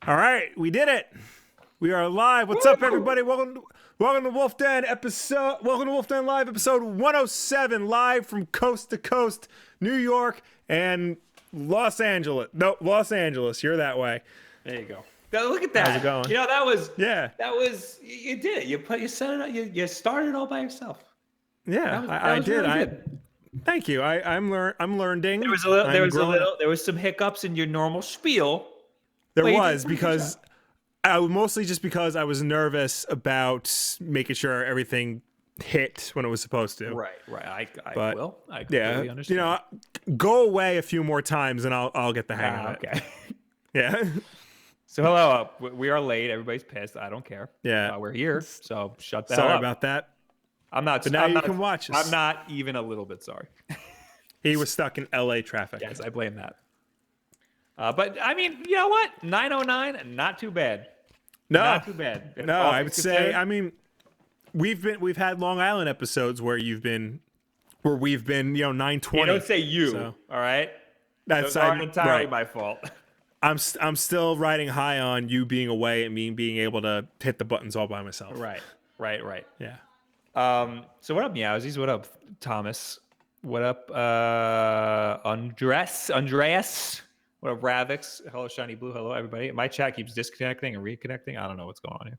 All right, we did it. We are live. What's up, everybody? Welcome to Wulff Den episode. Welcome to Wulff Den Live episode 107, live from coast to coast, New York and Los Angeles. No, Los Angeles. You're that way. There you go. Look at that. How's it going? You know, that was you did it. You set it. You started it all by yourself. Yeah, I did. Really thank you. I'm learning. There was some hiccups in your normal spiel. There was because mostly just because I was nervous about making sure everything hit when it was supposed to. Right. I completely understand. You know, go away a few more times and I'll get the hang of it. Okay. Yeah. So hello, we are late. Everybody's pissed. I don't care. Yeah. We're here. So shut the hell up. Sorry about that. I'm not. But now I'm you not, can watch us. I'm not even a little bit sorry. He was stuck in LA traffic. Yes, I blame that. But I mean, you know what? 909, not too bad. No, not too bad. No, I would say. I mean, we've had Long Island episodes where we've been 920. You don't say you. So. All right. That's not entirely right. my fault. I'm still riding high on you being away and me being able to hit the buttons all by myself. Right. Yeah. So what up, Meowsies? What up, Thomas? What up, Andreas? What up, Ravix? Hello, Shiny Blue. Hello, everybody. My chat keeps disconnecting and reconnecting. I don't know what's going on here.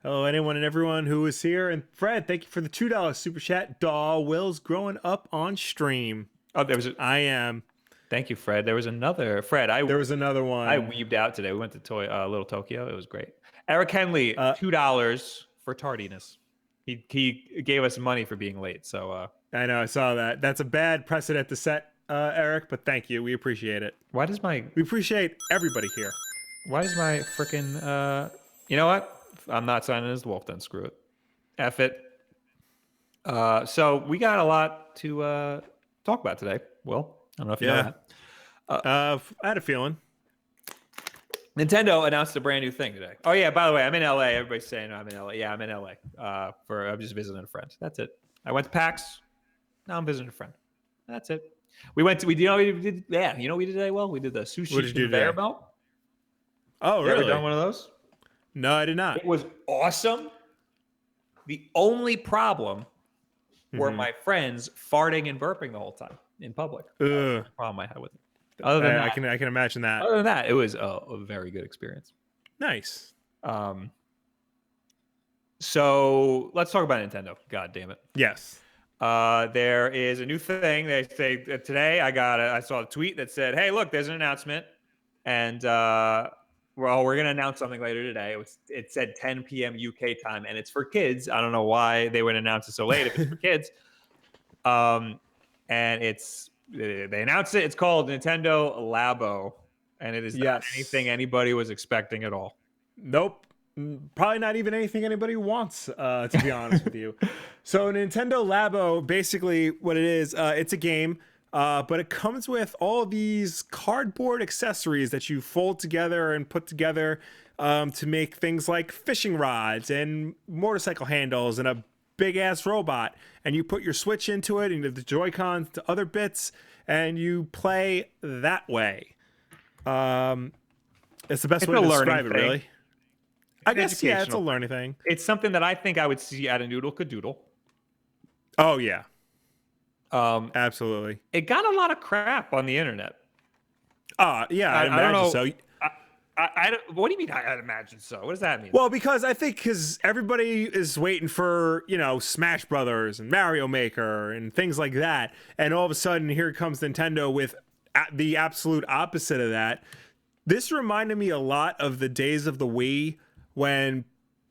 Hello, anyone and everyone who is here. And Fred, thank you for the $2 super chat. Will's growing up on stream. Oh, I am. Thank you, Fred. There was another. Fred, there was another one. I weaved out today. We went to Little Tokyo. It was great. Eric Henley, $2 for tardiness. He gave us money for being late. So I know, I saw that. That's a bad precedent to set, Eric. But thank you. We appreciate it. We appreciate everybody here. Why does my freaking you know what? I'm not signing as the Wulff Den. Screw it. F it. So we got a lot to talk about today. Will, I don't know if you know that. I had a feeling. Nintendo announced a brand new thing today. Oh yeah, by the way, I'm in LA. Everybody's saying I'm in LA. Yeah, I'm in LA. I'm just visiting a friend. That's it. I went to PAX. Now I'm visiting a friend. That's it. We did today? Well, we did the sushi conveyor belt. Oh, really? You ever done one of those? No, I did not. It was awesome. The only problem were my friends farting and burping the whole time in public. That's the problem I had with it. Other than that, I can imagine that. Other than that, it was a very good experience. Nice. So let's talk about Nintendo. God damn it. Yes. There is a new thing. They say today I saw a tweet that said, "Hey, look, there's an announcement, and we're gonna announce something later today." It said 10 p.m. UK time, and it's for kids. I don't know why they would announce it so late if it's for kids. And they announced it. It's called Nintendo Labo, and it is not anything anybody was expecting at all. Nope. Probably not even anything anybody wants, to be honest with you. So Nintendo Labo, basically what it is, it's a game, but it comes with all these cardboard accessories that you fold together and put together to make things like fishing rods and motorcycle handles and a big-ass robot. And you put your Switch into it and the Joy-Cons to other bits, and you play that way. It's the best way to describe it, really. I guess, yeah, it's a learning thing. It's something that I think I would see at a Noodle Cadoodle. Oh, yeah. Absolutely. It got a lot of crap on the internet. Yeah, I imagine so. What do you mean I'd imagine so? What does that mean? Well, because everybody is waiting for, Smash Brothers and Mario Maker and things like that. And all of a sudden, here comes Nintendo with the absolute opposite of that. This reminded me a lot of the days of the Wii when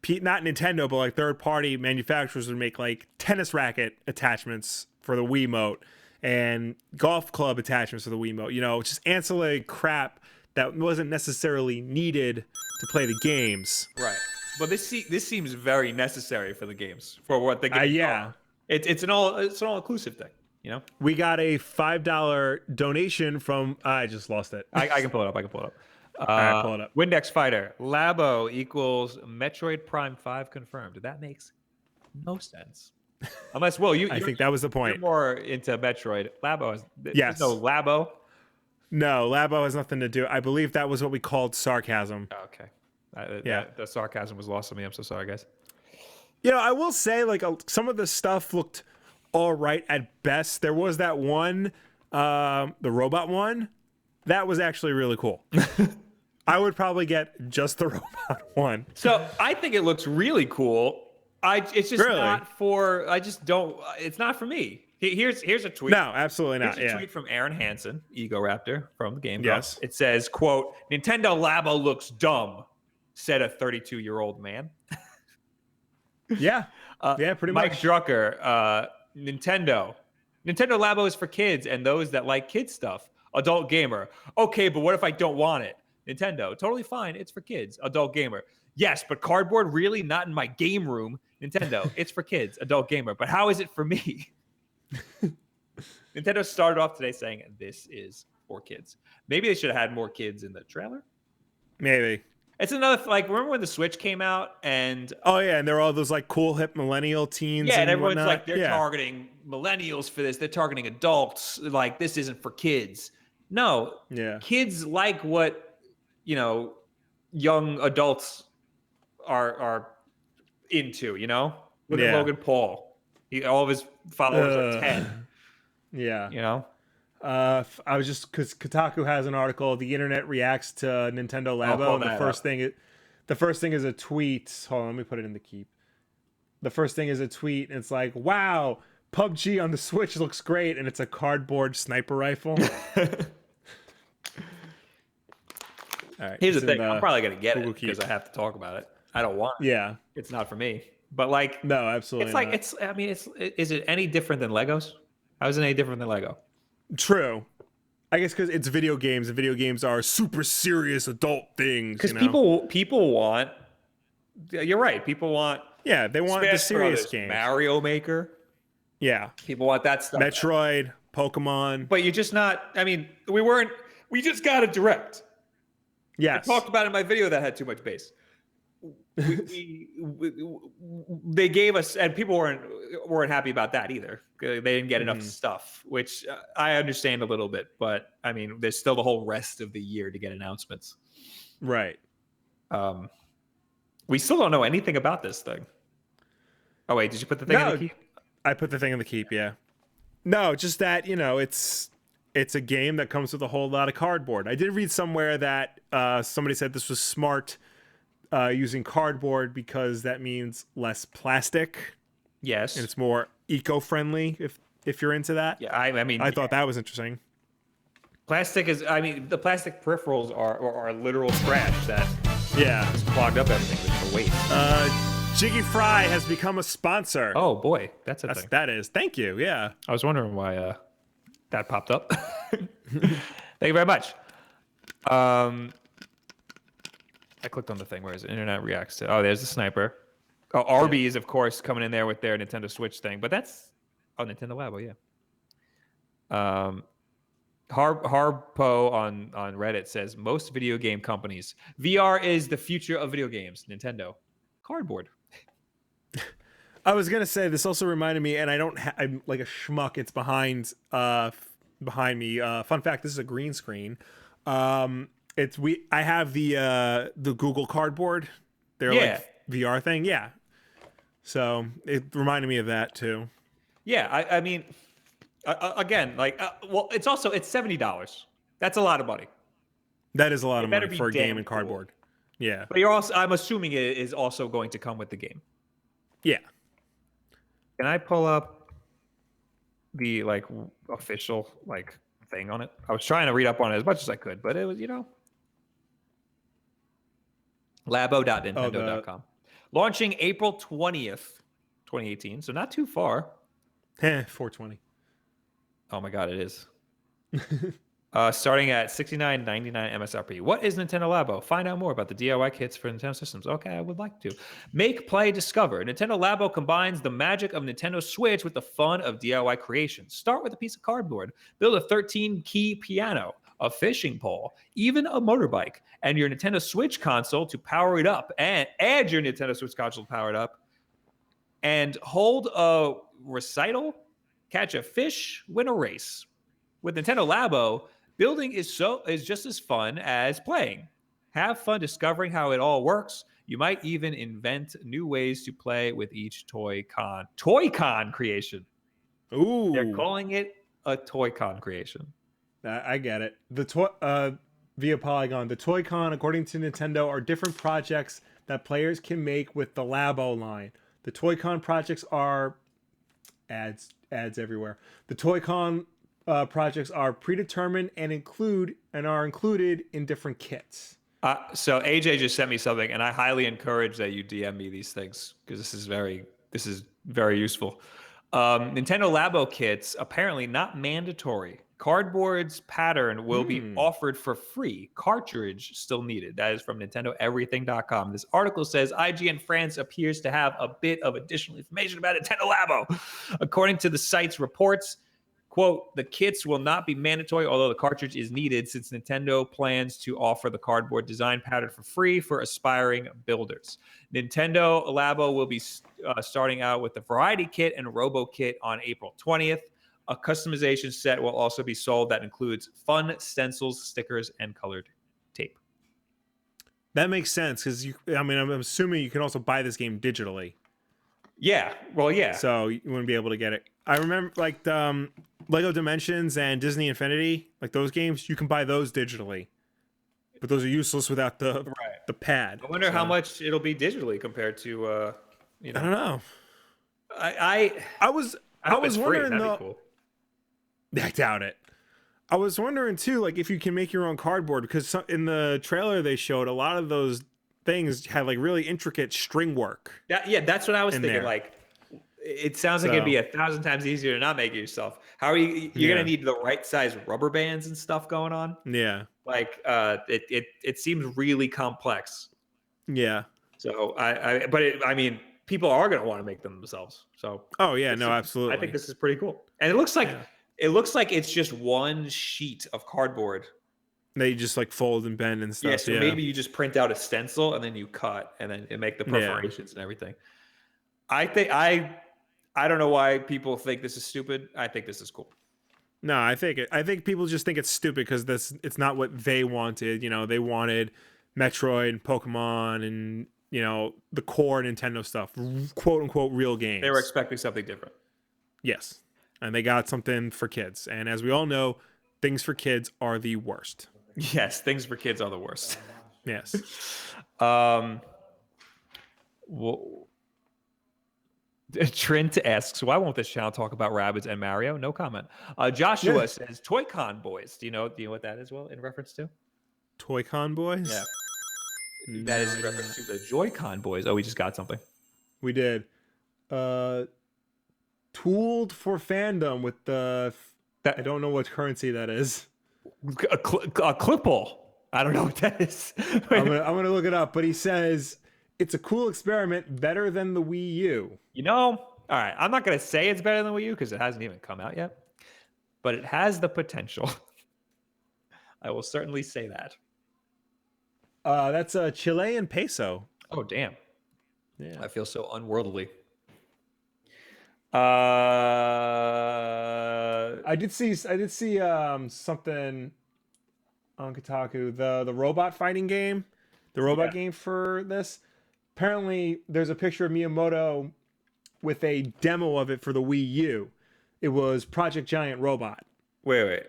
not Nintendo, but like third-party manufacturers would make like tennis racket attachments for the Wiimote and golf club attachments for the Wiimote. Just ancillary crap that wasn't necessarily needed to play the games. Right. But this seems very necessary for the games, for what the games are. It's an all-inclusive thing, We got a $5 donation from... I just lost it. I can pull it up. All right, pull it up. Windex Fighter. Labo equals Metroid Prime 5 confirmed. That makes no sense. Unless, Will, I think that was the point. You're more into Metroid. Labo is... Yes. No Labo. No, Labo has nothing to do. I believe that was what we called sarcasm. Oh, okay. Yeah. The sarcasm was lost on me. I'm so sorry, guys. I will say, like, some of the stuff looked all right at best. There was that one, the robot one, that was actually really cool. I would probably get just the robot one. So I think it looks really cool. It's just Really? not for. I just don't. It's not for me. Here's a tweet. No, absolutely not. Here's a Yeah. tweet from Aaron Hansen, Ego Raptor from the Game Yes. Grumps. It says, "Quote: Nintendo Labo looks dumb," said a 32-year-old man. Yeah. Yeah, pretty Mike much. Drucker, Nintendo Labo is for kids and those that like kid stuff. Adult gamer. Okay, but what if I don't want it? Nintendo, totally fine. It's for kids. Adult gamer. Yes, but cardboard, really? Not in my game room. Nintendo, it's for kids. Adult gamer. But how is it for me? Nintendo started off today saying this is for kids. Maybe they should have had more kids in the trailer. Maybe. It's another, like, remember when the Switch came out and Oh, yeah. And there are all those, like, cool, hip millennial teens. yeah, and and everyone's whatnot. like, they're targeting millennials for this. They're targeting adults. Like, this isn't for kids. No, Yeah. kids like what, young adults are into, Look at Yeah. Logan Paul. All of his followers are 10, Yeah. I was just, because Kotaku has an article, the internet reacts to Nintendo Labo, and the first thing is a tweet. Hold on, let me put it in the keep. The first thing is a tweet, and it's like, wow, PUBG on the Switch looks great, and it's a cardboard sniper rifle. All right, Here's the thing. I'm probably going to get Google it because Keep. I have to talk about it. I don't want it. Yeah. It's not for me. But, like, No, absolutely it's like, not. is it any different than Legos? How is it any different than Lego? True. I guess because it's video games, and video games are super serious adult things. Because people want, you're right. People want they want Smash the serious Brothers, games. Mario Maker. Yeah. People want that stuff. Metroid, Pokemon. But you're just not. I mean, we just got a direct. Yes. I talked about it in my video that had too much bass. They gave us, and people weren't happy about that either. They didn't get enough stuff, which I understand a little bit. But I mean, there's still the whole rest of the year to get announcements. Right. We still don't know anything about this thing. Oh wait, did you put the thing in the keep? I put the thing in the keep. Yeah. No, just that it's a game that comes with a whole lot of cardboard. I did read somewhere that somebody said this was smart. Using cardboard because that means less plastic. Yes, and it's more eco-friendly if you're into that. Yeah, I mean, I thought that was interesting. Plastic is. I mean, the plastic peripherals are literal trash that just clogged up everything with the waste. Jiggy Fry has become a sponsor. Oh boy, that's a thing. That is. Thank you. Yeah. I was wondering why that popped up. Thank you very much. I clicked on the thing. Where is it? Internet reacts to. Oh, there's the sniper. Oh, Arby's, of course, coming in there with their Nintendo Switch thing. But that's Nintendo Labo, yeah. Harpo on Reddit says most video game companies, VR is the future of video games. Nintendo, cardboard. I was gonna say this also reminded me, and I'm like a schmuck. It's behind me. Fun fact: this is a green screen. I have the Google Cardboard, their like VR thing. Yeah. So it reminded me of that too. Yeah, I mean, again, it's $70. That's a lot of money. That is a lot of money for a game in cardboard. Cool. Yeah. But I'm assuming it is also going to come with the game. Yeah. Can I pull up the official thing on it? I was trying to read up on it as much as I could, but it was, Labo.nintendo.com. Launching April 20th, 2018. So not too far. 420. Oh my God, it is. Starting at $69.99 MSRP. What is Nintendo Labo? Find out more about the DIY kits for Nintendo systems. Okay, I would like to. Make, play, discover. Nintendo Labo combines the magic of Nintendo Switch with the fun of DIY creation. Start with a piece of cardboard. Build a 13-key piano, a fishing pole, even a motorbike, and your Nintendo Switch console to power it up. And add your Nintendo Switch console to power it up. And hold a recital, catch a fish, win a race. With Nintendo Labo, Building is just as fun as playing. Have fun discovering how it all works. You might even invent new ways to play with each Toy Con. Toy Con creation. They're Ooh, calling it a Toy Con creation. I get it. Via Polygon, the Toy Con, according to Nintendo, are different projects that players can make with the Labo line. The Toy Con projects are ads everywhere. The Toy Con projects are predetermined and are included in different kits. So AJ just sent me something, and I highly encourage that you DM me these things because this is very useful. Nintendo Labo kits apparently not mandatory. Cardboard's pattern will be offered for free. Cartridge still needed. That is from NintendoEverything.com. This article says IGN France appears to have a bit of additional information about Nintendo Labo. According to the site's reports, quote, the kits will not be mandatory, although the cartridge is needed since Nintendo plans to offer the cardboard design pattern for free for aspiring builders. Nintendo Labo will be starting out with the Variety Kit and Robo Kit on April 20th. A customization set will also be sold that includes fun stencils, stickers, and colored tape. That makes sense because I'm assuming you can also buy this game digitally. Yeah, well, yeah. So you wouldn't be able to get it. I remember like the Lego Dimensions and Disney Infinity, like those games, you can buy those digitally, but those are useless without the pad. I wonder how much it'll be digitally compared to, I don't know. I was That'd wondering though. be cool. I doubt it. I was wondering too, like if you can make your own cardboard, because in the trailer they showed a lot of those things had like really intricate string work. That's what I was thinking. There. It sounds like it'd be 1,000 times easier to not make it yourself. How are you're gonna need the right size rubber bands and stuff going on? Yeah. It seems really complex. Yeah. So I mean, people are gonna want to make them themselves. So absolutely. I think this is pretty cool. And it looks like it's just one sheet of cardboard. They just like fold and bend and stuff. Yeah, so maybe you just print out a stencil and then you cut and then make the perforations and everything. I don't know why people think this is stupid. I think this is cool. No, I think people just think it's stupid because it's not what they wanted. You know, they wanted Metroid and Pokemon and the core Nintendo stuff, quote unquote real games. They were expecting something different. Yes, and they got something for kids. And as we all know, things for kids are the worst. Yes, things for kids are the worst. Yes. Trent asks, why won't this channel talk about Rabbids and Mario? No comment. Joshua says, Toy-Con Boys. Do you know what that is, Will, in reference to? Toy-Con Boys? Yeah. That is in reference to the Joy-Con Boys. Oh, we just got something. We did. Tooled for fandom with I don't know what currency that is. A clipple. I don't know what that is. I'm gonna look it up, but he says it's a cool experiment, better than the Wii U. All right, I'm not gonna say it's better than the Wii U because it hasn't even come out yet, but it has the potential. I will certainly say that. That's a Chilean peso. Oh damn! Yeah, I feel so unworldly. I did see something on Kotaku, the robot fighting game, the robot game for this. Apparently, there's a picture of Miyamoto with a demo of it for the Wii U. It was Project Giant Robot. Wait.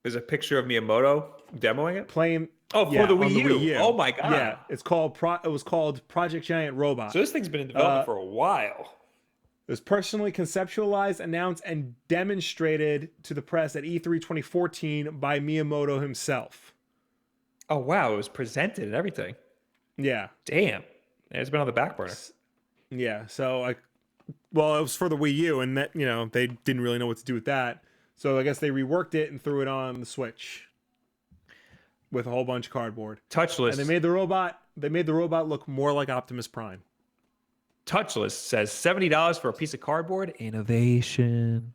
There's a picture of Miyamoto demoing it? Playing. Oh, for the Wii U. Oh my god. Yeah, it was called Project Giant Robot. So this thing's been in development for a while. It was personally conceptualized, announced, and demonstrated to the press at E3 2014 by Miyamoto himself. Oh wow, it was presented and everything. Yeah. Damn. It's been on the back burner. Yeah, so it was for the Wii U, and that they didn't really know what to do with that. So I guess they reworked it and threw it on the Switch with a whole bunch of cardboard. Touchless. And they made the robot look more like Optimus Prime. Touchless says $70 for a piece of cardboard. Innovation.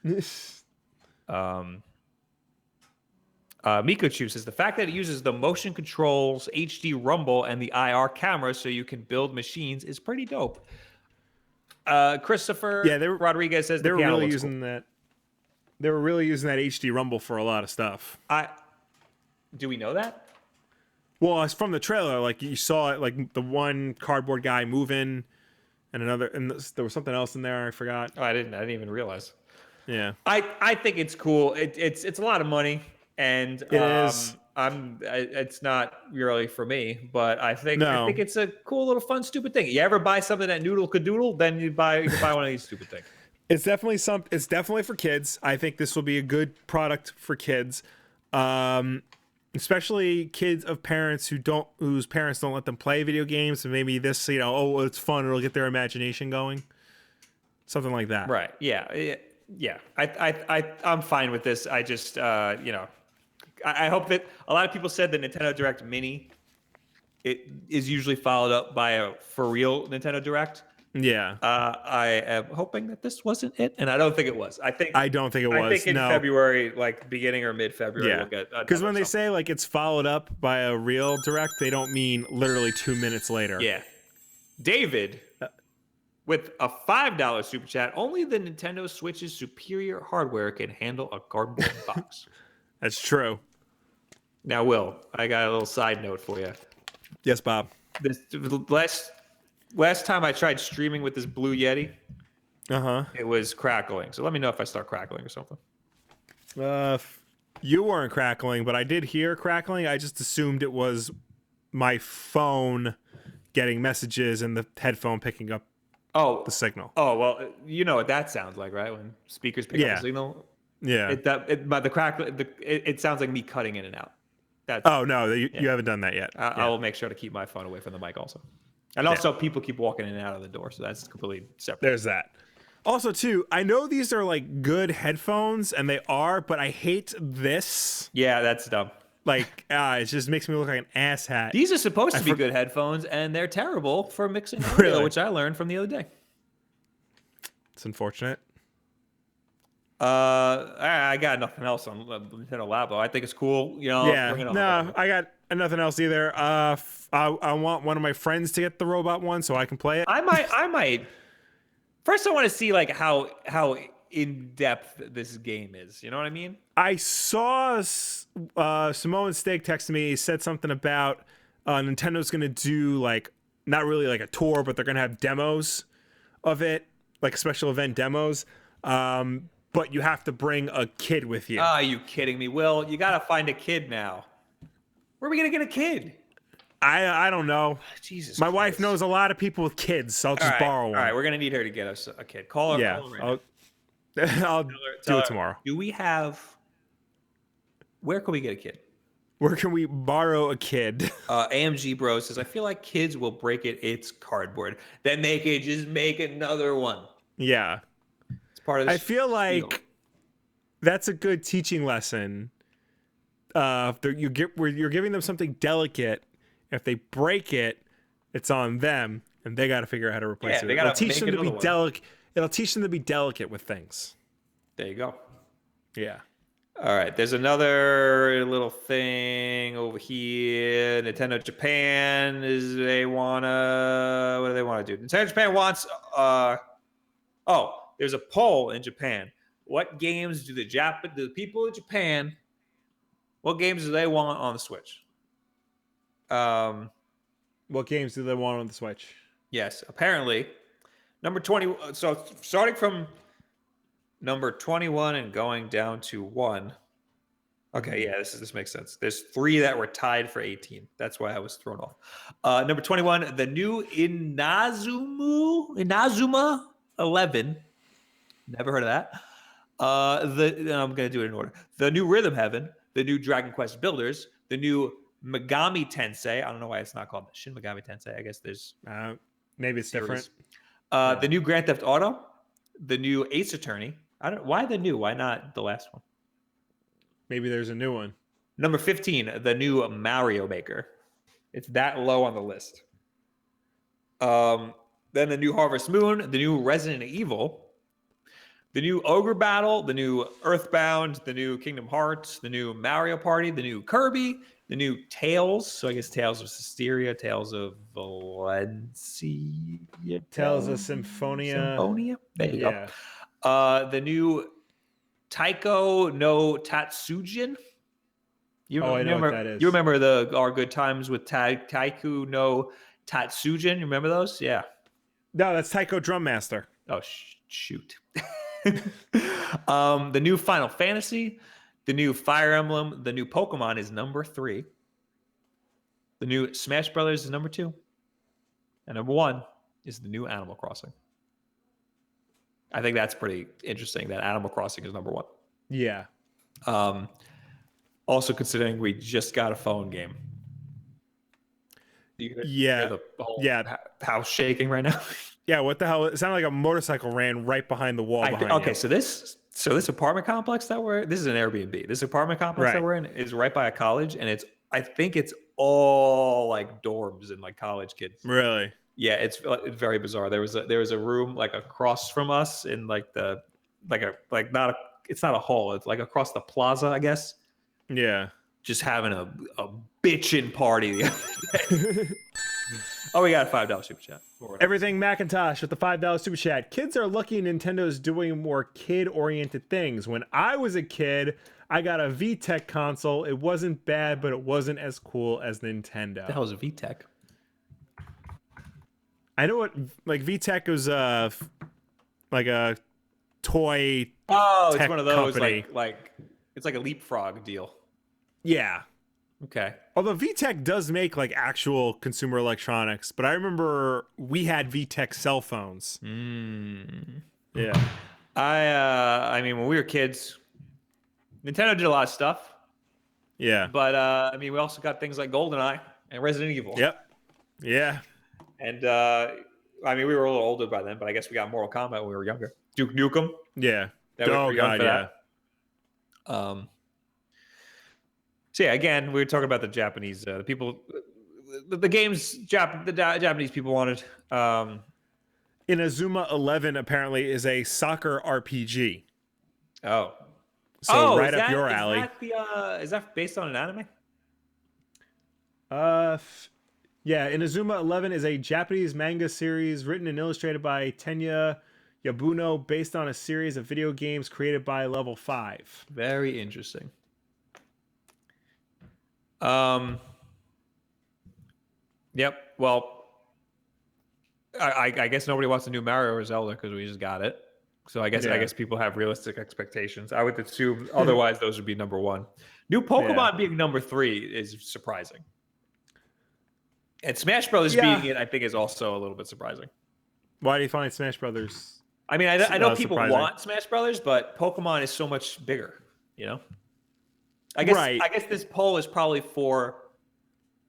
Mikochu says the fact that it uses the motion controls, HD rumble, and the IR camera so you can build machines is pretty dope. Christopher Rodriguez says they were really using that. They were really using that HD Rumble for a lot of stuff. Do we know that? Well, it's from the trailer. Like you saw it, like the one cardboard guy moving, and another, and there was something else in there. I forgot. Oh, I didn't even realize. Yeah, I think it's cool. It's a lot of money, and it is. it's not really for me, but I think No, it's a cool little fun stupid thing. You ever buy something that noodle cadoodle, then you can buy one of these stupid things. it's definitely It's definitely for kids. I think this will be a good product for kids, especially kids of parents whose parents don't let them play video games. And maybe this, oh, it's fun. It'll get their imagination going. Something like that. Right? Yeah. I'm fine with this. I just I hope that a lot of people said the Nintendo Direct Mini it is usually followed up by a for real Nintendo Direct. Yeah. I am hoping that this wasn't it, and I don't think it was. I don't think it was. I think in February, like beginning or mid-February, we'll get because when they say like it's followed up by a real Direct, they don't mean literally 2 minutes later. Yeah. David, with a $5 super chat, only the Nintendo Switch's superior hardware can handle a cardboard box. That's true. Now, Will, I got a little side note for you. Yes, Bob. This last time I tried streaming with this Blue Yeti, it was crackling. So let me know if I start crackling or something. You weren't crackling, but I did hear crackling. I just assumed it was my phone getting messages and the headphone picking up the signal. Oh, well, you know what that sounds like, right? When speakers pick up the signal. Yeah. But the crack, it sounds like me cutting in and out. No, you haven't done that yet. I will make sure to keep my phone away from the mic also. And also, people keep walking in and out of the door, so that's completely separate. There's that. Also, too, I know these are like good headphones, and they are, but I hate this. Yeah, that's dumb. Like, it just makes me look like an asshat. These are supposed to be good headphones, and they're terrible for mixing audio, which I learned from the other day. It's unfortunate. I got nothing else on Nintendo Labo. I think it's cool. I got nothing else either. I want one of my friends to get the robot one so I can play it. I might. First, I want to see like how in depth this game is. You know what I mean? I saw Samoan Steak text me. He said something about Nintendo's gonna do like not really like a tour, but they're gonna have demos of it, like special event demos. But you have to bring a kid with you. Are you kidding me, Will? You gotta find a kid now. Where are we gonna get a kid? I don't know. Jesus. My wife knows a lot of people with kids, so I'll just borrow one. All right, we're gonna need her to get us a kid. Call her. Yeah, call her I'll do it tomorrow. Do we have? Where can we get a kid? Where can we borrow a kid? AMG Bro says, I feel like kids will break it. It's cardboard. Then they could just make another one. Yeah. Part of I feel like that's a good teaching lesson. You're giving them something delicate. If they break it, it's on them, and they got to figure out how to replace it. It'll teach them to be delicate. It'll teach them to be delicate with things. There you go. Yeah. All right. There's another little thing over here. Nintendo Japan what do they want to do? Nintendo Japan wants there's a poll in Japan. What games do the people in Japan, what games do they want on the Switch? What games do they want on the Switch? Yes, apparently, number 20. So starting from number 21 and going down to 1. Okay, yeah, this makes sense. There's 3 that were tied for 18. That's why I was thrown off. Number 21, the new Inazuma 11. Never heard of that. I'm going to do it in order. The new Rhythm Heaven, the new Dragon Quest Builders, the new Megami Tensei. I don't know why it's not called Shin Megami Tensei. I guess there's maybe it's different. The new Grand Theft Auto, the new Ace Attorney. Why the new? Why not the last one? Maybe there's a new one. Number 15, the new Mario Maker. It's that low on the list. Then the new Harvest Moon, the new Resident Evil, the new Ogre Battle, the new Earthbound, the new Kingdom Hearts, the new Mario Party, the new Kirby, the new Tales. So I guess Tales of Systeria, Tales of Valencia, Tales of Symphonia. There you go. The new Taiko no Tatsujin. You I know remember? what that is. You remember our good times with Taiku no Tatsujin? You remember those? Yeah. No, that's Taiko Drum Master. Oh shoot. The new Final Fantasy, the new Fire Emblem, the new Pokemon is number 3. The new Smash Brothers is number 2. And number 1 is the new Animal Crossing. I think that's pretty interesting that Animal Crossing is number 1. Yeah. Also considering we just got a phone game. You hear the whole house shaking right now? Yeah, what the hell? It sounded like a motorcycle ran right behind the wall behind you. So this apartment complex this is an Airbnb. This apartment complex that we're in is right by a college, and I think it's all like dorms and like college kids. Really? Yeah, it's very bizarre. There was a room like across from us in like it's not a hall. It's like across the plaza, I guess. Yeah. Just having a bitchin' party the other day. Oh, we got a $5 super chat. Everything Macintosh with the $5 super chat. Kids are lucky Nintendo's doing more kid-oriented things. When I was a kid, I got a VTech console. It wasn't bad, but it wasn't as cool as Nintendo. What the hell is a VTech? I know what VTech was like a toy. Oh, tech it's one of those company. like it's like a leapfrog deal. Yeah. Okay. Although VTech does make like actual consumer electronics, but I remember we had VTech cell phones. Yeah. I mean, when we were kids, Nintendo did a lot of stuff. Yeah. But I mean, we also got things like GoldenEye and Resident Evil. Yep. Yeah. And I mean, we were a little older by then, but I guess we got Mortal Kombat when we were younger. Duke Nukem. Yeah. Oh god, yeah. So yeah, again, we were talking about the Japanese, the people, the games the Japanese people wanted. Inazuma 11 apparently is a soccer RPG. Oh. So right up your alley. Is that based on an anime? Yeah, Inazuma 11 is a Japanese manga series written and illustrated by Tenya Yabuno based on a series of video games created by Level 5. Very interesting. Yep. Well, I guess nobody wants a new Mario or Zelda because we just got it. So I guess people have realistic expectations. I would assume otherwise those would be number 1. New Pokemon being number 3 is surprising. And Smash Brothers being it, I think, is also a little bit surprising. Why do you find Smash Brothers? I mean, I know people want Smash Brothers, but Pokemon is so much bigger, you know? I guess this poll is probably for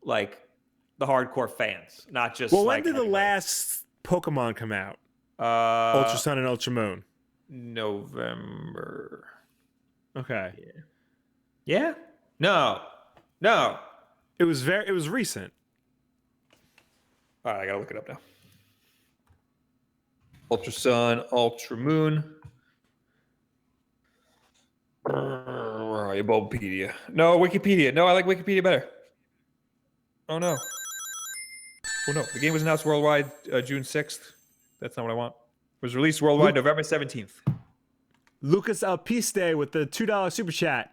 like the hardcore fans, not just. Well, when did the last Pokemon come out? Ultra Sun and Ultra Moon. November. Okay. Yeah. No. It was recent. All right, I gotta look it up now. Ultra Sun, Ultra Moon. Where are you, Bulbapedia? No, Wikipedia. No, I like Wikipedia better. Oh no. Oh no, the game was announced worldwide June 6th. That's not what I want. It was released worldwide November 17th. Lucas Alpiste with the $2 super chat.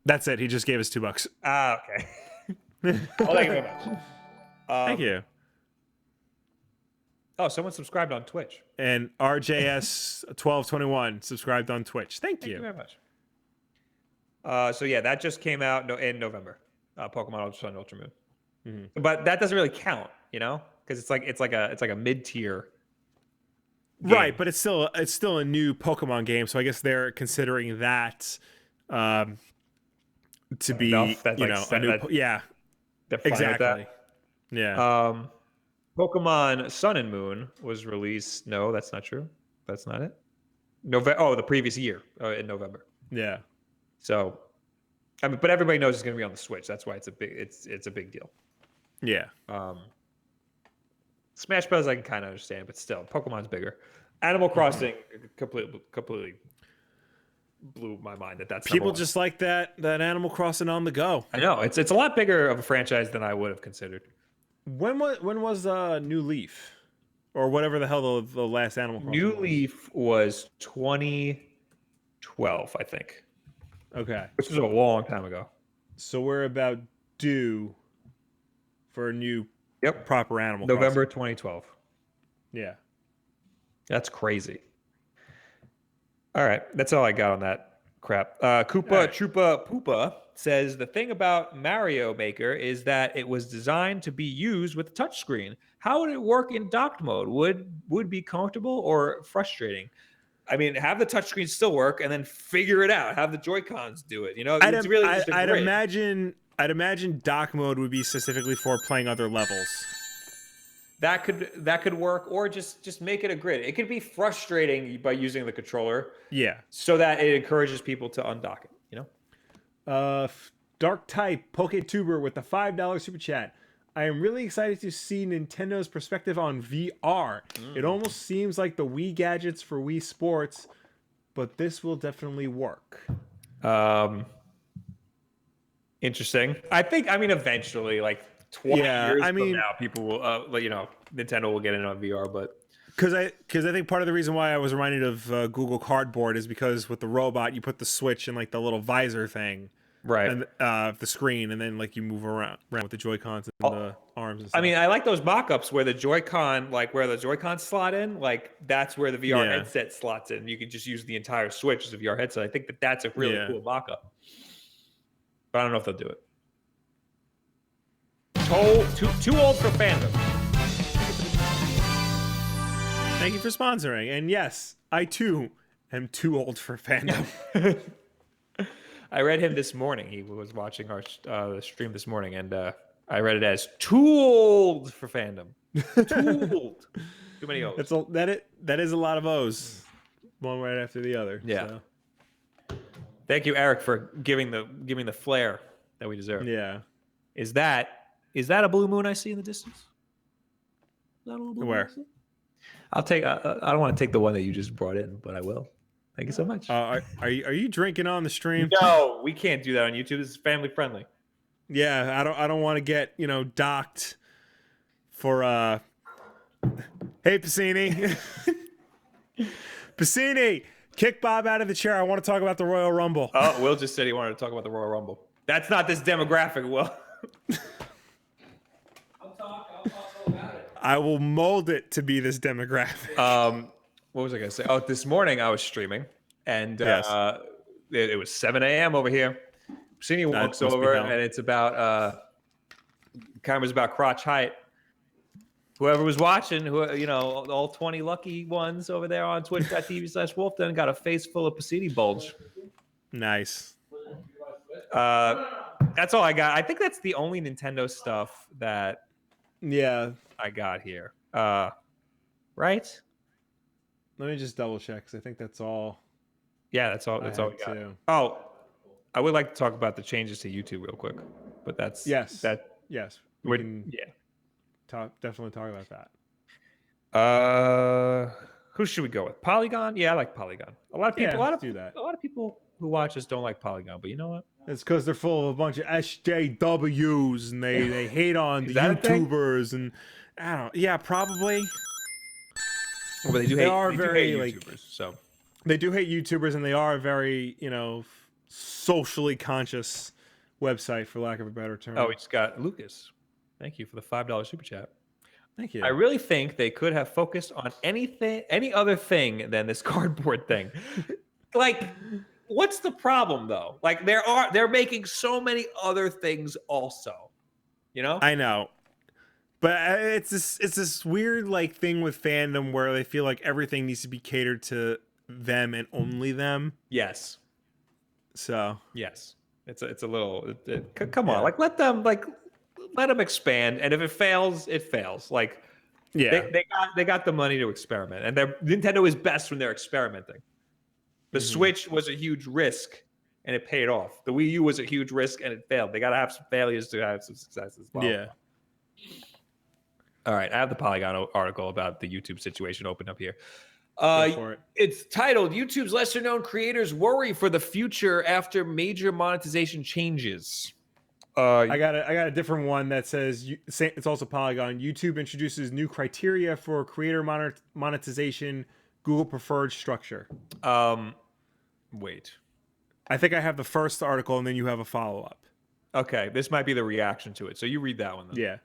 That's it. He just gave us $2. Ah, okay. Well, thank you very much. Thank you. Oh, someone subscribed on Twitch. And RJS1221 subscribed on Twitch. Thank you very much. So yeah, that just came out in November. Pokemon Ultra Sun, Ultra Moon. Mm-hmm. But that doesn't really count, you know, because it's like a mid-tier game. Right, but it's still a new Pokemon game, so I guess they're considering that to be a new exactly. Yeah. Pokemon Sun and Moon was released. No, that's not true. That's not it. The previous year in November. Yeah. So, I mean, but everybody knows it's going to be on the Switch. That's why it's a big deal. Yeah. Smash Bros. I can kind of understand, but still, Pokemon's bigger. Animal Crossing completely blew my mind that's people just like that Animal Crossing on the go. I know it's a lot bigger of a franchise than I would have considered. When was New Leaf, or whatever the hell the last Animal Crossing New Leaf was 20. 12, I think, Okay. which was a long time ago. So we're about due for a new proper Animal November Crossing. 2012. Yeah. That's crazy. All right, that's all I got on that crap. Koopa All right. Troopa Poopa says the thing about Mario Maker is that it was designed to be used with a touchscreen. How would it work in docked mode? Would be comfortable or frustrating? I mean, have the touchscreen still work, and then figure it out. Have the Joy-Cons do it. You know, it's really just a I'd grid. imagine dock mode would be specifically for playing other levels. That could work, or just make it a grid. It could be frustrating by using the controller. Yeah. So that it encourages people to undock it. You know. Dark Type PokeTuber with the $5 super chat. I am really excited to see Nintendo's perspective on VR. It almost seems like the Wii gadgets for Wii Sports, but this will definitely work. Interesting. I mean, eventually, like 20 years from now, people will, Nintendo will get in on VR, but. Because I think part of the reason why I was reminded of Google Cardboard is because with the robot, you put the Switch in like the little visor thing. Right. And the screen, and then like you move around with the Joy-Cons and the arms and stuff. I mean, I like those mock-ups where the Joy-Con, like where the Joy-Con slot in, like that's where the VR headset slots in. You can just use the entire Switch as a VR headset. I think that's a really cool mock-up. But I don't know if they'll do it. Too old for fandom. Thank you for sponsoring. And yes, I too am too old for fandom. I read him this morning. He was watching our stream this morning, and I read it as too old for fandom. Too old. Too many O's. That is a lot of O's, one right after the other. Yeah. So. Thank you, Eric, for giving the flair that we deserve. Yeah. Is that a blue moon I see in the distance? Is that a little blue Where? moon I'll take. I don't want to take the one that you just brought in, but I will. Thank you so much. Are you drinking on the stream? No, we can't do that on YouTube. This is family friendly. Yeah, I don't want to get docked for Hey Piscini. Piscini, kick Bob out of the chair. I want to talk about the Royal Rumble. Oh, Will just said he wanted to talk about the Royal Rumble. That's not this demographic, Will. I'll talk all about it. I will mold it to be this demographic. What was I gonna say? Oh, this morning I was streaming, and it was 7 a.m. over here. Piscini walks over, and it's about camera's about crotch height. Whoever was watching, all 20 lucky ones over there on twitch.tv/Wulff Den got a face full of Piscini bulge. Nice. That's all I got. I think that's the only Nintendo stuff that I got here. Right? Let me just double check because I think that's all. Yeah, that's all we got. Too. Oh, I would like to talk about the changes to YouTube real quick, but that's yes. We can definitely talk about that. Who should we go with? Polygon? Yeah, I like Polygon. A lot of people do that. A lot of people who watch us don't like Polygon, but you know what? It's because they're full of a bunch of SJWs and they hate on the YouTubers and I don't. Yeah, probably. Well, they do hate YouTubers. So they do hate YouTubers, and they are a very socially conscious website, for lack of a better term. Oh, we just got Lucas. Thank you for the $5 super chat. Thank you. I really think they could have focused on any other thing than this cardboard thing. Like, what's the problem though? Like, they're making so many other things also. I know. But it's this weird thing with fandom where they feel like everything needs to be catered to them and only them. Yes. So yes, it's a little. Come on, let them expand, and if it fails, it fails. They got the money to experiment, and Nintendo is best when they're experimenting. The Switch was a huge risk, and it paid off. The Wii U was a huge risk, and it failed. They got to have some failures to have some successes. Well, yeah. All right, I have the Polygon article about the YouTube situation open up here. It's titled YouTube's lesser-known creators worry for the future after major monetization changes. I got a different one that says it's also Polygon. YouTube introduces new criteria for creator monetization, Google preferred structure. Wait. I think I have the first article and then you have a follow-up. Okay, this might be the reaction to it. So you read that one then. Yeah.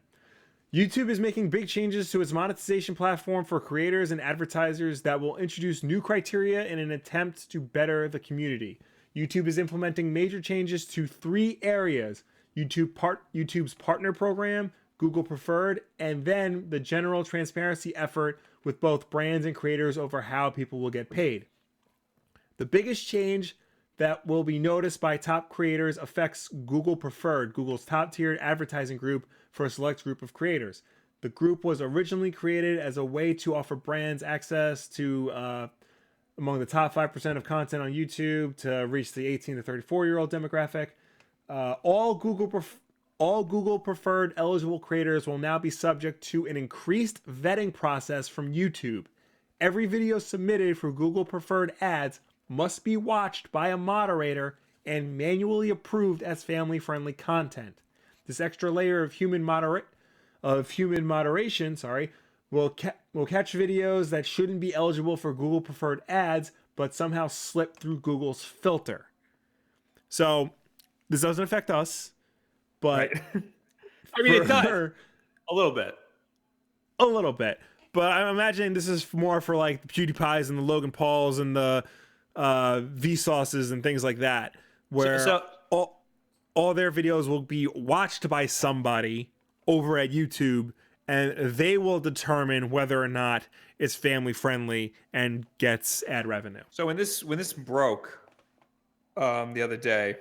YouTube is making big changes to its monetization platform for creators and advertisers that will introduce new criteria in an attempt to better the community. YouTube is implementing major changes to 3 areas: YouTube's partner program, Google Preferred, and then the general transparency effort with both brands and creators over how people will get paid. The biggest change that will be noticed by top creators affects Google Preferred, Google's top-tiered advertising group for a select group of creators. The group was originally created as a way to offer brands access to among the top 5% of content on YouTube to reach the 18 to 34-year-old demographic. All Google Preferred eligible creators will now be subject to an increased vetting process from YouTube. Every video submitted for Google Preferred ads must be watched by a moderator and manually approved as family-friendly content. This extra layer of human moderation, will catch videos that shouldn't be eligible for Google Preferred ads, but somehow slip through Google's filter. So this doesn't affect us, but right. I mean, it does a little bit. But I'm imagining this is more for like the PewDiePies and the Logan Pauls and the Vsauces and things like that, where all their videos will be watched by somebody over at YouTube, and they will determine whether or not it's family friendly and gets ad revenue. So when this broke the other day,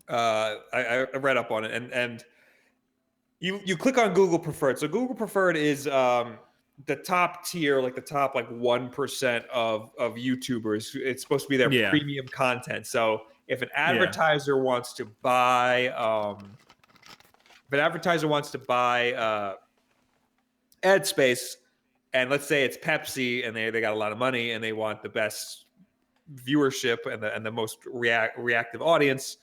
I read up on it, and you click on Google Preferred. So Google Preferred is the top tier, like the top 1% of YouTubers. It's supposed to be their premium content. So if an advertiser wants to buy, ad space, and let's say it's Pepsi, and they got a lot of money, and they want the best viewership and the most reactive audience,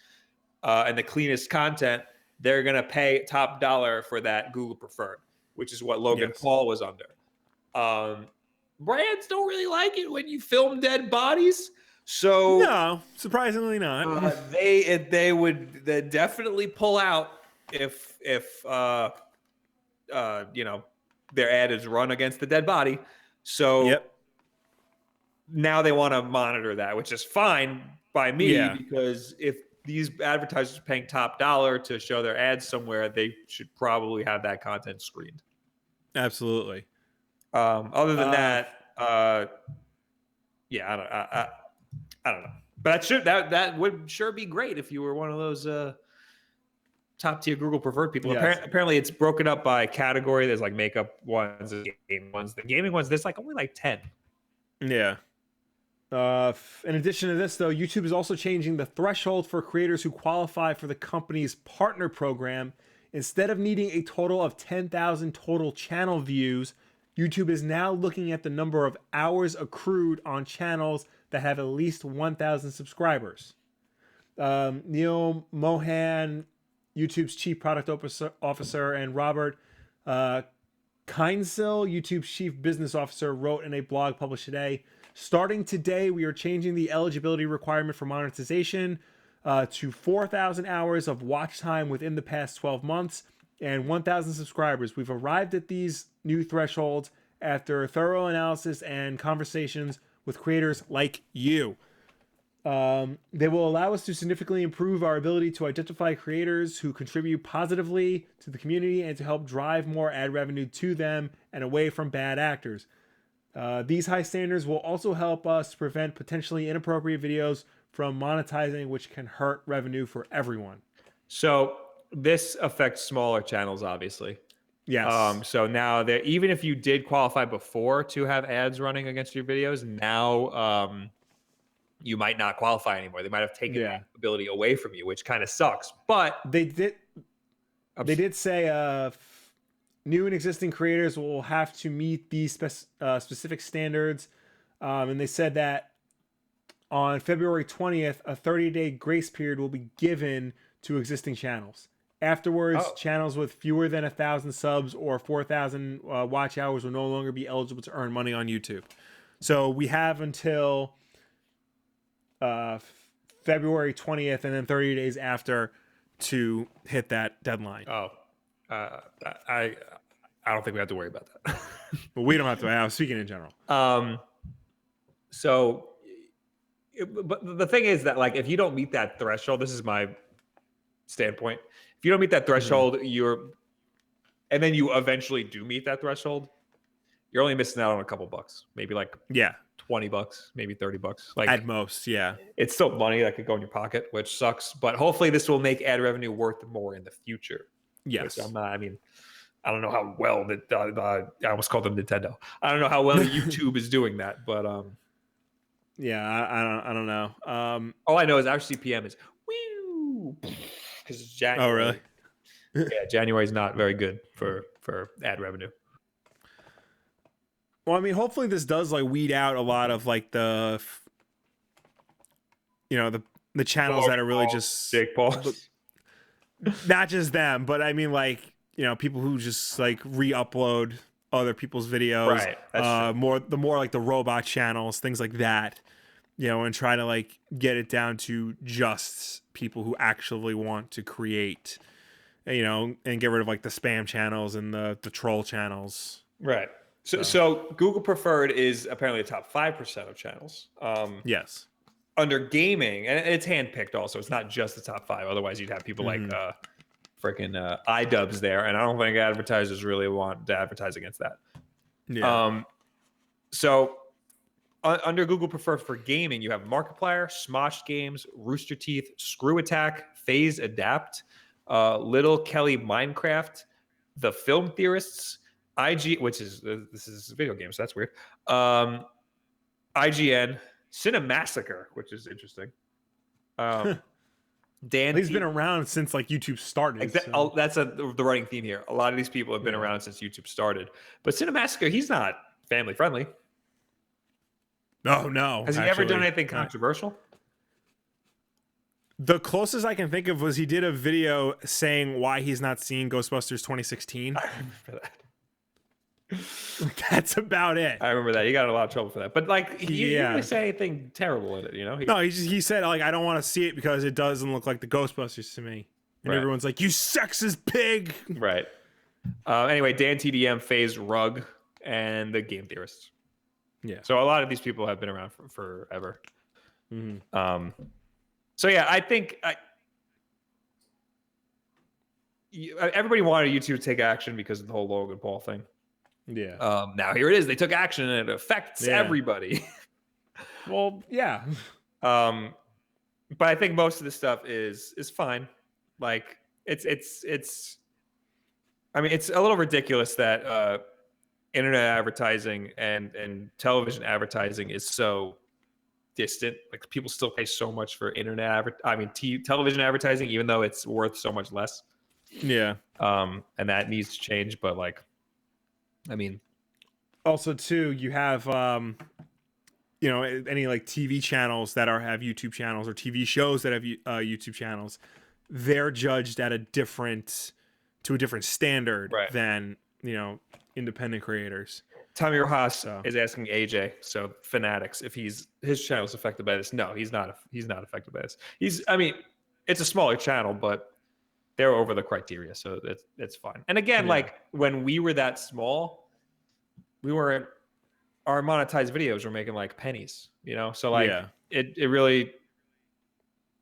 and the cleanest content, they're gonna pay top dollar for that Google Preferred, which is what Logan Paul was under. Brands don't really like it when you film dead bodies, so no, surprisingly not. They would definitely pull out if their ad is run against the dead body. So now they want to monitor that, which is fine by me, because if these advertisers are paying top dollar to show their ads somewhere, they should probably have that content screened. Absolutely. Other than that, I don't know. But that would sure be great if you were one of those top tier Google Preferred people. Apparently, it's broken up by category. There's like makeup ones, and gaming ones. The gaming ones, there's only 10. Yeah. In addition to this, though, YouTube is also changing the threshold for creators who qualify for the company's partner program. Instead of needing a total of 10,000 total channel views, YouTube is now looking at the number of hours accrued on channels that have at least 1,000 subscribers. Neil Mohan, YouTube's chief product officer, and Robert Kindsill, YouTube's chief business officer, wrote in a blog published today, starting today, we are changing the eligibility requirement for monetization to 4,000 hours of watch time within the past 12 months and 1,000 subscribers. We've arrived at these new thresholds after thorough analysis and conversations with creators like you. They will allow us to significantly improve our ability to identify creators who contribute positively to the community and to help drive more ad revenue to them and away from bad actors. These high standards will also help us prevent potentially inappropriate videos from monetizing, which can hurt revenue for everyone. So this affects smaller channels, obviously. Yes. So now that even if you did qualify before to have ads running against your videos, now you might not qualify anymore. They might have taken that ability away from you, which kind of sucks. But they did say new and existing creators will have to meet these specific standards, and they said that on February 20th, a 30-day grace period will be given to existing channels. Afterwards, channels with fewer than 1,000 subs or 4,000 watch hours will no longer be eligible to earn money on YouTube. So we have until uh, February 20th, and then 30 days after to hit that deadline. Oh, I don't think we have to worry about that. But we don't have to. I was speaking in general. So, but the thing is that like if you don't meet that threshold, this is my standpoint. If you don't meet that threshold, and then you eventually do meet that threshold, you're only missing out on a couple bucks, maybe like Yeah, $20, maybe $30. Like at most, yeah. it's still money that could go in your pocket, which sucks. But hopefully, this will make ad revenue worth more in the future. Yes. Which I'm not. I mean, I don't know how well that I almost called them Nintendo. I don't know how well YouTube is doing that, but yeah, I don't know. all I know is our CPM is woo because it's January. Oh, really? Yeah, January is not very good for ad revenue. Well, I mean, hopefully this does like weed out a lot of like the channels that are really just Jake Paul. Not just them, but I mean like, people who just like re-upload other people's videos. Right. That's more like the robot channels, things like that. And try to like get it down to just people who actually want to create, and get rid of like the spam channels and the troll channels. right. So Google Preferred is apparently the top 5% of channels. Yes. Under gaming, and it's handpicked also. It's not just the top 5. Otherwise, you'd have people like freaking iDubbbz there, and I don't think advertisers really want to advertise against that. Yeah. So under Google Preferred for gaming, you have Markiplier, Smosh Games, Rooster Teeth, Screw Attack, Phase Adapt, Little Kelly Minecraft, The Film Theorists, which is this is video games, so that's weird. IGN, Cinemassacre, which is interesting. Dan, he's been around since like YouTube started. So. That's the running theme here. A lot of these people have been around since YouTube started, but Cinemassacre, he's not family friendly. No. Has he ever done anything controversial? The closest I can think of was he did a video saying why he's not seeing Ghostbusters 2016. I remember that. That's about it. I remember that. He got in a lot of trouble for that. But like, he didn't really say anything terrible in it, No, he said like, I don't want to see it because it doesn't look like the Ghostbusters to me. And everyone's like, you sexist pig. Right. Anyway, Dan TDM, Phase Rug, and the Game Theorists. Yeah. So a lot of these people have been around for forever. Mm-hmm. So yeah, I think everybody wanted YouTube to take action because of the whole Logan Paul thing. Yeah. Now here it is. They took action and it affects everybody. Well, yeah. But I think most of this stuff is fine. Like it's I mean, it's a little ridiculous that internet advertising and television advertising is so distant. Like people still pay so much for television advertising, even though it's worth so much less. Yeah. And that needs to change. But like, I mean, also too, you have any like TV channels that have YouTube channels or TV shows that have YouTube channels. They're judged at a different standard than independent creators. Tommy Rojas is asking AJ, so Fanatics, if his channel is affected by this. No, he's not. He's not affected by this. It's a smaller channel, but they're over the criteria, so it's fine. And again, like when we were that small, our monetized videos were making like pennies, So like it really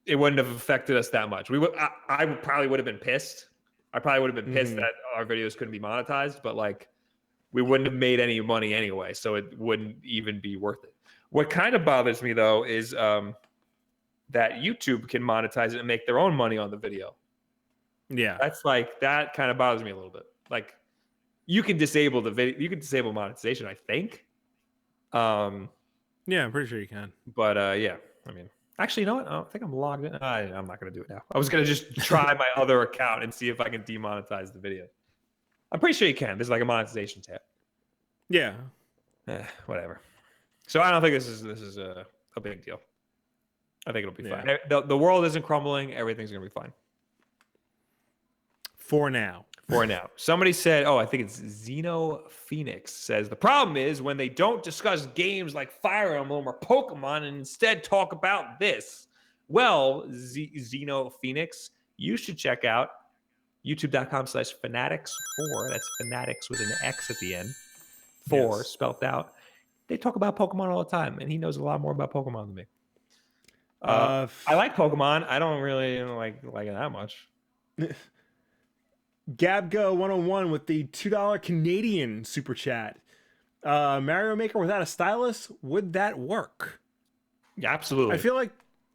wouldn't have affected us that much. I probably would have been pissed. I probably would have been pissed that our videos couldn't be monetized, but like we wouldn't have made any money anyway, so it wouldn't even be worth it. What kind of bothers me though is that YouTube can monetize it and make their own money on the video. Yeah, that kind of bothers me a little bit. Like you can disable the video, you can disable monetization, I think. Yeah, I'm pretty sure you can. But yeah, I mean, actually, you know what? I think I'm logged in. I'm not going to do it now. I was going to just try my other account and see if I can demonetize the video. I'm pretty sure you can. There's like a monetization tab. Yeah. Whatever. So I don't think this is a big deal. I think it'll be fine. The world isn't crumbling. Everything's going to be fine. For now. for now. Somebody said, I think it's Xeno Phoenix says the problem is when they don't discuss games like Fire Emblem or Pokemon and instead talk about this. Well, Xeno Phoenix, you should check out youtube.com/fanatics4. That's fanatics with an X at the end. 4 spelled out. They talk about Pokemon all the time, and he knows a lot more about Pokemon than me. I like Pokemon. I don't really like it that much. Gabgo 101 with the $2 Canadian super chat. Mario Maker without a stylus, would that work? Yeah, absolutely. I feel like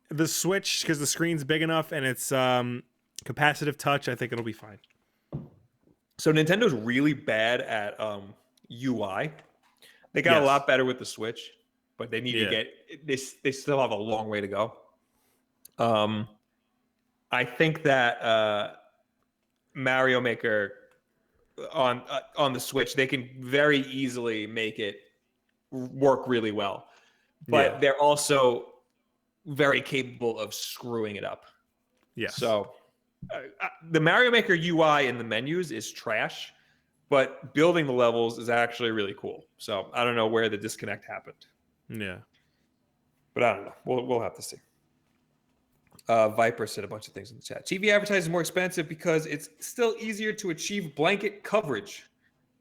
the Switch, because the screen's big enough and it's capacitive touch, I think it'll be fine. So Nintendo's really bad at UI. They got a lot better with the Switch, but they need to get they still have a long way to go. I think that Mario Maker on the Switch, they can very easily make it work really well, but they're also very capable of screwing it up. Yes. So the Mario Maker UI in the menus is trash, but building the levels is actually really cool. So I don't know where the disconnect happened. Yeah. But I don't know. We'll have to see. Viper said a bunch of things in the chat. TV advertising is more expensive because it's still easier to achieve blanket coverage.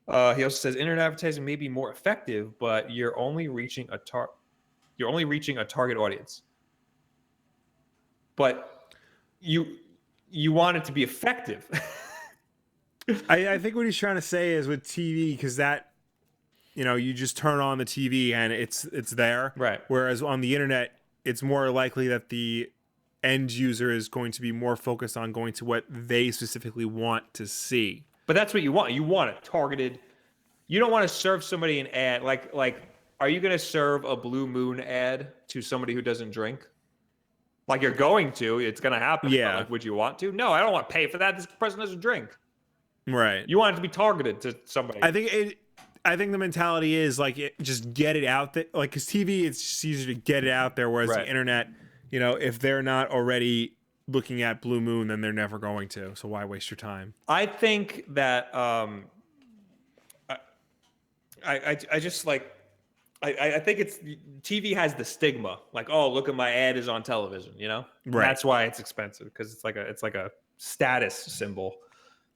He also says internet advertising may be more effective, but you're only reaching a target audience. But you want it to be effective. I think what he's trying to say is with TV, because that, you just turn on the TV and it's there. Right. Whereas on the internet, it's more likely that the end user is going to be more focused on going to what they specifically want to see. But that's what you want. You want it targeted. You don't want to serve somebody an ad. Like, are you going to serve a Blue Moon ad to somebody who doesn't drink? Like, you're going to. It's going to happen. Yeah. But, like, would you want to? No, I don't want to pay for that. This person doesn't drink. Right. You want it to be targeted to somebody. I think the mentality is just get it out there. Like, because TV, it's just easier to get it out there, whereas the internet, if they're not already looking at Blue Moon, then they're never going to. So why waste your time? I think that I just like I think it's TV has the stigma, like, oh, look at my ad is on television, Right. That's why it's expensive, because it's like a status symbol.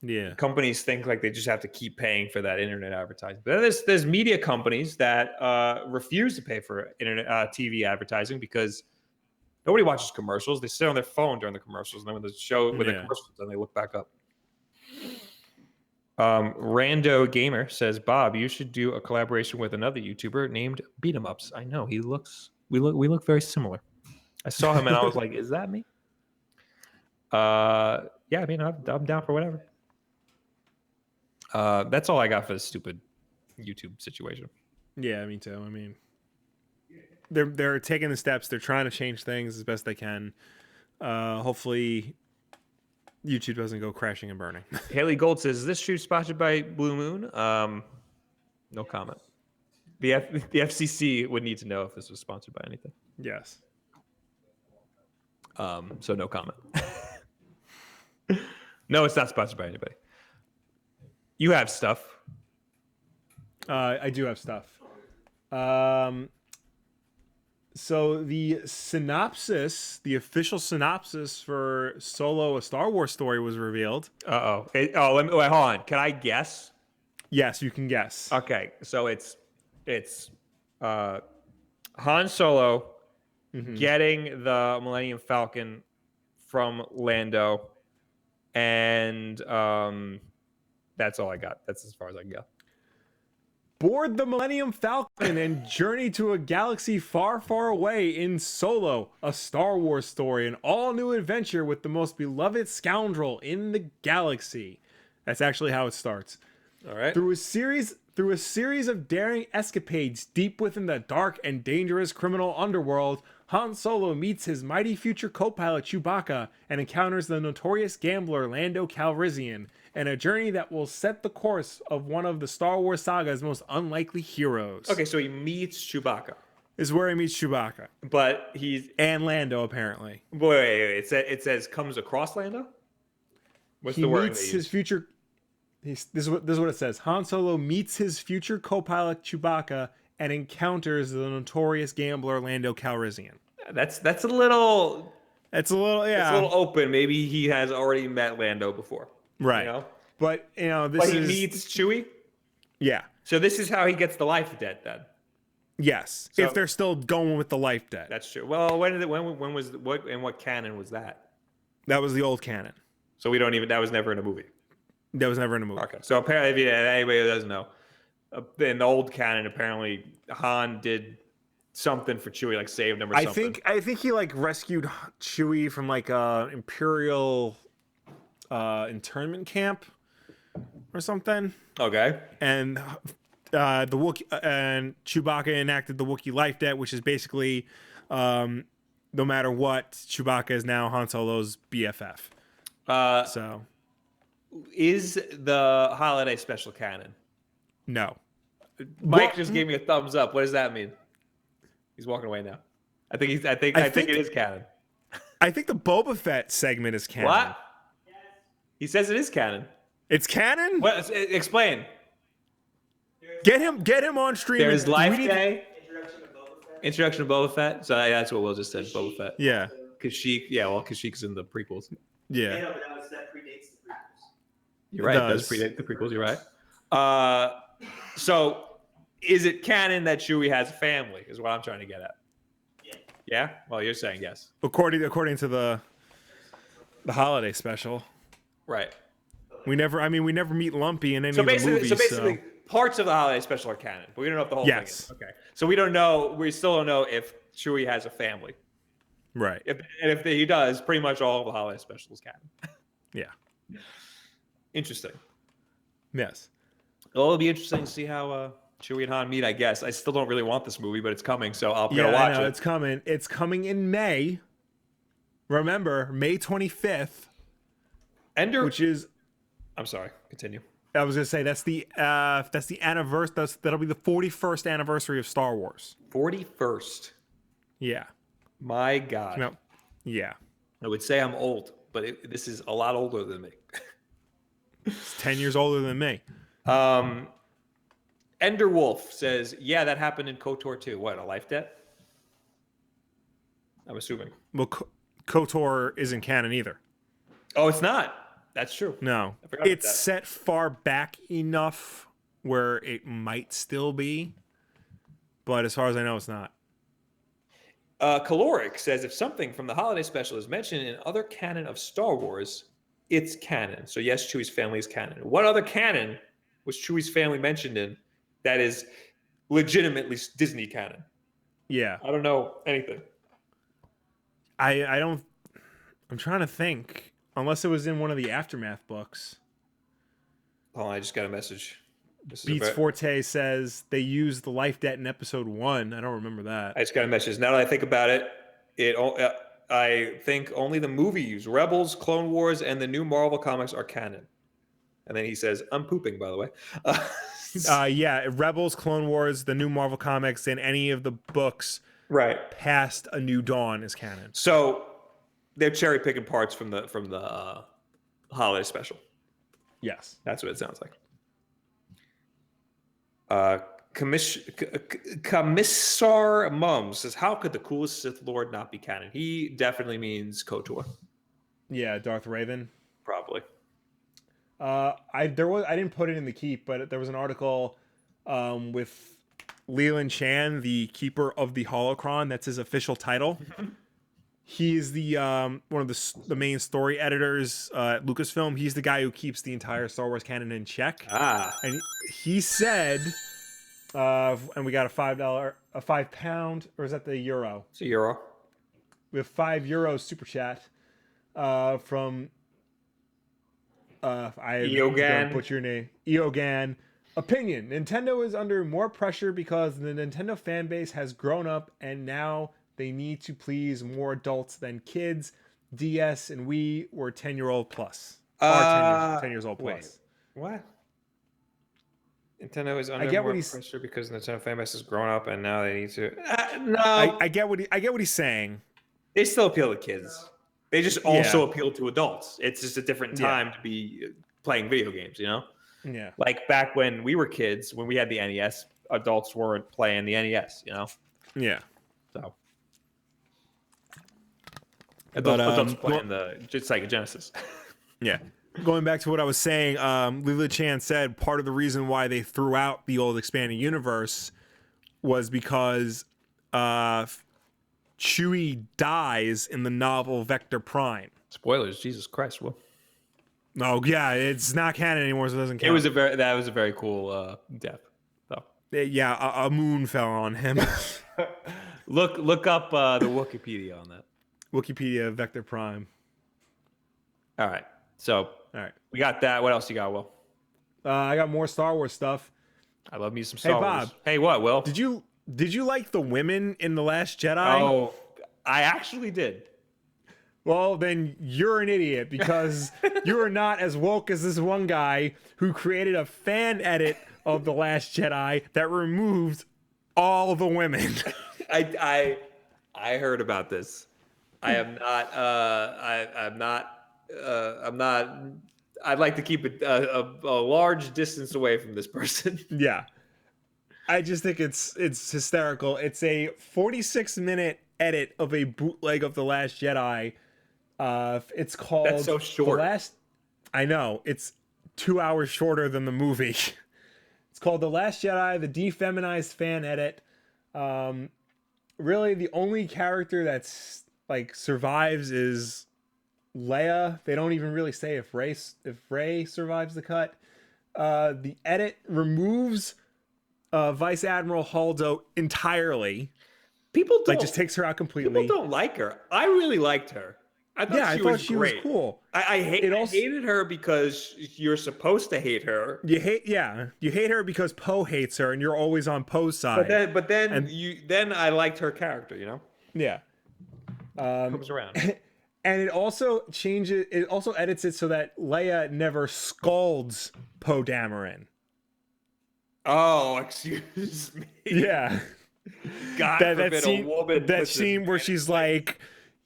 Yeah. Companies think like they just have to keep paying for that internet advertising. But there's media companies that refuse to pay for internet TV advertising because nobody watches commercials. They sit on their phone during the commercials, and then when the commercials, then they look back up. Rando Gamer says, Bob, you should do a collaboration with another YouTuber named Beat 'em Ups. I know we look very similar. I saw him and I was like, is that me? Yeah, I mean, I'm down for whatever. That's all I got for this stupid YouTube situation. Yeah, me too. I mean, they're taking the steps. They're trying to change things as best they can. Hopefully, YouTube doesn't go crashing and burning. Haley Gold says, is this shoot sponsored by Blue Moon? No comment. The FCC would need to know if this was sponsored by anything. Yes. So no comment. No, it's not sponsored by anybody. You have stuff. I do have stuff. So the synopsis, the official synopsis for Solo: A Star Wars Story was revealed. Let me wait, hold on. Can I guess? Yes, you can guess. Okay, so it's Han Solo getting the Millennium Falcon from Lando, and that's all I got. That's as far as I can go. Board the Millennium Falcon and journey to a galaxy far, far away in Solo: A Star Wars Story, an all-new adventure with the most beloved scoundrel in the galaxy. That's actually how it starts. All right. Through a series of daring escapades deep within the dark and dangerous criminal underworld, Han Solo meets his mighty future co-pilot Chewbacca and encounters the notorious gambler Lando Calrissian, and a journey that will set the course of one of the Star Wars saga's most unlikely heroes. Okay, so he meets Chewbacca. Is where he meets Chewbacca. But and Lando, apparently. Wait. It says comes across Lando? What's the word? He meets his future... This is what it says. Han Solo meets his future co-pilot Chewbacca and encounters the notorious gambler Lando Calrissian. That's a little. It's a little, It's a little open. Maybe he has already met Lando before. right. You know? But this But is he meets Chewie. yeah. So this is how he gets the life debt then. Yes, So- if they're still going with the life debt. That's true. Well, when was what in what canon was that? That was the old canon. So we don't even. That was never in a movie. That was never in a movie. Okay. So apparently, if anybody who doesn't know, in the old canon, apparently Han did something for Chewie, like saved him or something. I think he like rescued Chewie from like a Imperial internment camp or something. Okay. And the Wookiee and Chewbacca enacted the Wookiee life debt, which is basically no matter what, Chewbacca is now Han Solo's BFF. So is the holiday special canon? no. Mike just gave me a thumbs up. What does that mean? He's walking away now. I think it is canon. I think the Boba Fett segment is canon. What? He says it is canon. It's canon? What? Explain. Get him on stream. There's Life Day. Introduction of Boba Fett. So that's what Will just said. Boba Fett. Yeah. Kashyyyk in the prequels. Yeah. Yeah, but that predates the prequels. You're right. It does predate the prequels. You're right. So is it canon that Chewie has a family? Is what I'm trying to get at. Yeah. Yeah. Well, you're saying yes. According to the holiday special. Right. We never meet Lumpy in any of the movies. So basically, parts of the holiday special are canon, but we don't know if the whole thing is. Okay. So we don't know. We still don't know if Chewie has a family. Right. If he does, pretty much all of the holiday special is canon. Yeah. Interesting. Yes. Well, it'll be interesting to see how Chewie and Han meet. I guess I still don't really want this movie, but it's coming, so I'm gonna watch it. It's coming. It's coming in May. Remember, May 25th. Which is, I'm sorry. Continue. I was gonna say that's the anniversary. That'll be the 41st anniversary of Star Wars. 41st. Yeah. My God. No. Yeah. I would say I'm old, but this is a lot older than me. It's 10 years older than me. Ender Wolf says, yeah, that happened in KOTOR too. What, a life debt? I'm assuming. Well, KOTOR isn't canon either. Oh, it's not. That's true. No. It's set far back enough where it might still be, but as far as I know, it's not. Caloric says, if something from the holiday special is mentioned in other canon of Star Wars, it's canon. So yes, Chewie's family is canon. What other canon was Chewie's family mentioned in that is legitimately Disney canon? Yeah. I don't know anything. I don't. I'm trying to think. Unless it was in one of the Aftermath books. Oh, I just got a message. Beats Forte says they used the life debt in episode 1. I don't remember that. I just got a message. Now that I think about it, I think only the movies, Rebels, Clone Wars, and the new Marvel comics are canon. And then he says, I'm pooping, by the way. Yeah, Rebels, Clone Wars, the new Marvel comics, and any of the books right past A New Dawn is canon. So they're cherry picking parts from the holiday special. Yes, that's what it sounds like. Commissar Mum says, how could the coolest Sith Lord not be canon? He definitely means KOTOR. Yeah, Darth Raven. Probably. I didn't put it in the keep, but there was an article with Leland Chan, the Keeper of the Holocron. That's his official title. He's the one of the main story editors at Lucasfilm. He's the guy who keeps the entire Star Wars canon in check. And he said, and we got a £5, or is that the euro? It's a euro. We have €5 super chat from Eogan. Put your name. Eogan. Opinion: Nintendo is under more pressure because the Nintendo fan base has grown up and now they need to please more adults than kids. DS and Wii were 10-year-old plus. Are 10 years old plus. Wait, what? Nintendo is under more pressure because the Nintendo fan base has grown up and now they need to. No, I get what he's saying. They still appeal to kids. They just also appeal to adults. It's just a different time to be playing video games, you know? Yeah. Like back when we were kids, when we had the NES, adults weren't playing the NES, you know? Yeah. So But adults playing the Sega Genesis. yeah. Going back to what I was saying, Lila Chan said part of the reason why they threw out the old expanded universe was because Chewie dies in the novel Vector Prime. Spoilers, Jesus Christ. Well, Oh yeah, it's not canon anymore, so it doesn't count. that was a very cool death, though. Yeah, a moon fell on him. Look up the Wikipedia on that. Wikipedia Vector Prime. All right. So All right. we got that. What else you got, Will? I got more Star Wars stuff. I love me some Star Wars. Bob. Hey, what, Will? Did you like the women in The Last Jedi? Oh, I actually did. Well, then you're an idiot because you are not as woke as this one guy who created a fan edit of The Last Jedi that removed all the women. I heard about this. I am not. I'm not. I'd like to keep a large distance away from this person. Yeah. I just think it's hysterical. It's a 46-minute edit of a bootleg of The Last Jedi. It's called That's so short. I know. It's 2 hours shorter than the movie. It's called The Last Jedi, the defeminized fan edit. Really, the only character that's like survives is Leia. They don't even really say if Rey survives the cut. The edit removes Vice Admiral Holdo entirely. People don't, just takes her out completely. People don't like her. I really liked her. I thought she was cool. I hated her because you're supposed to hate her. You hate her because Poe hates her, and you're always on Poe's side. But then I liked her character. You know. Yeah. Comes around. And it also edits it so that Leia never scalds Poe Dameron. Oh, excuse me. Yeah. God forbid a woman. That scene where she's like,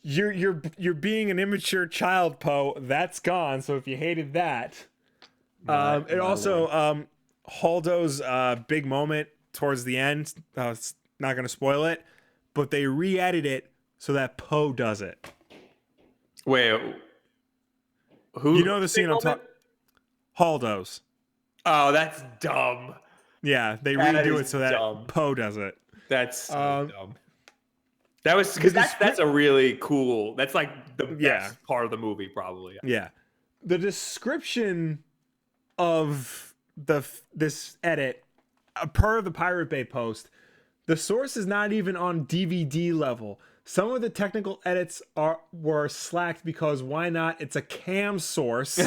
"You're being an immature child, Poe." That's gone. So if you hated that, Holdo's big moment towards the end. It's not going to spoil it, but they re-edit it so that Poe does it. Wait, who? You know the scene I'm talking. Holdo's. Oh, that's dumb. Yeah, they redo it so that Poe does it. That's so dumb. That was because that's a really cool. That's like the best part of the movie, probably. Yeah, the description of this edit, per the Pirate Bay post, the source is not even on DVD level. Some of the technical edits were slacked because why not? It's a cam source.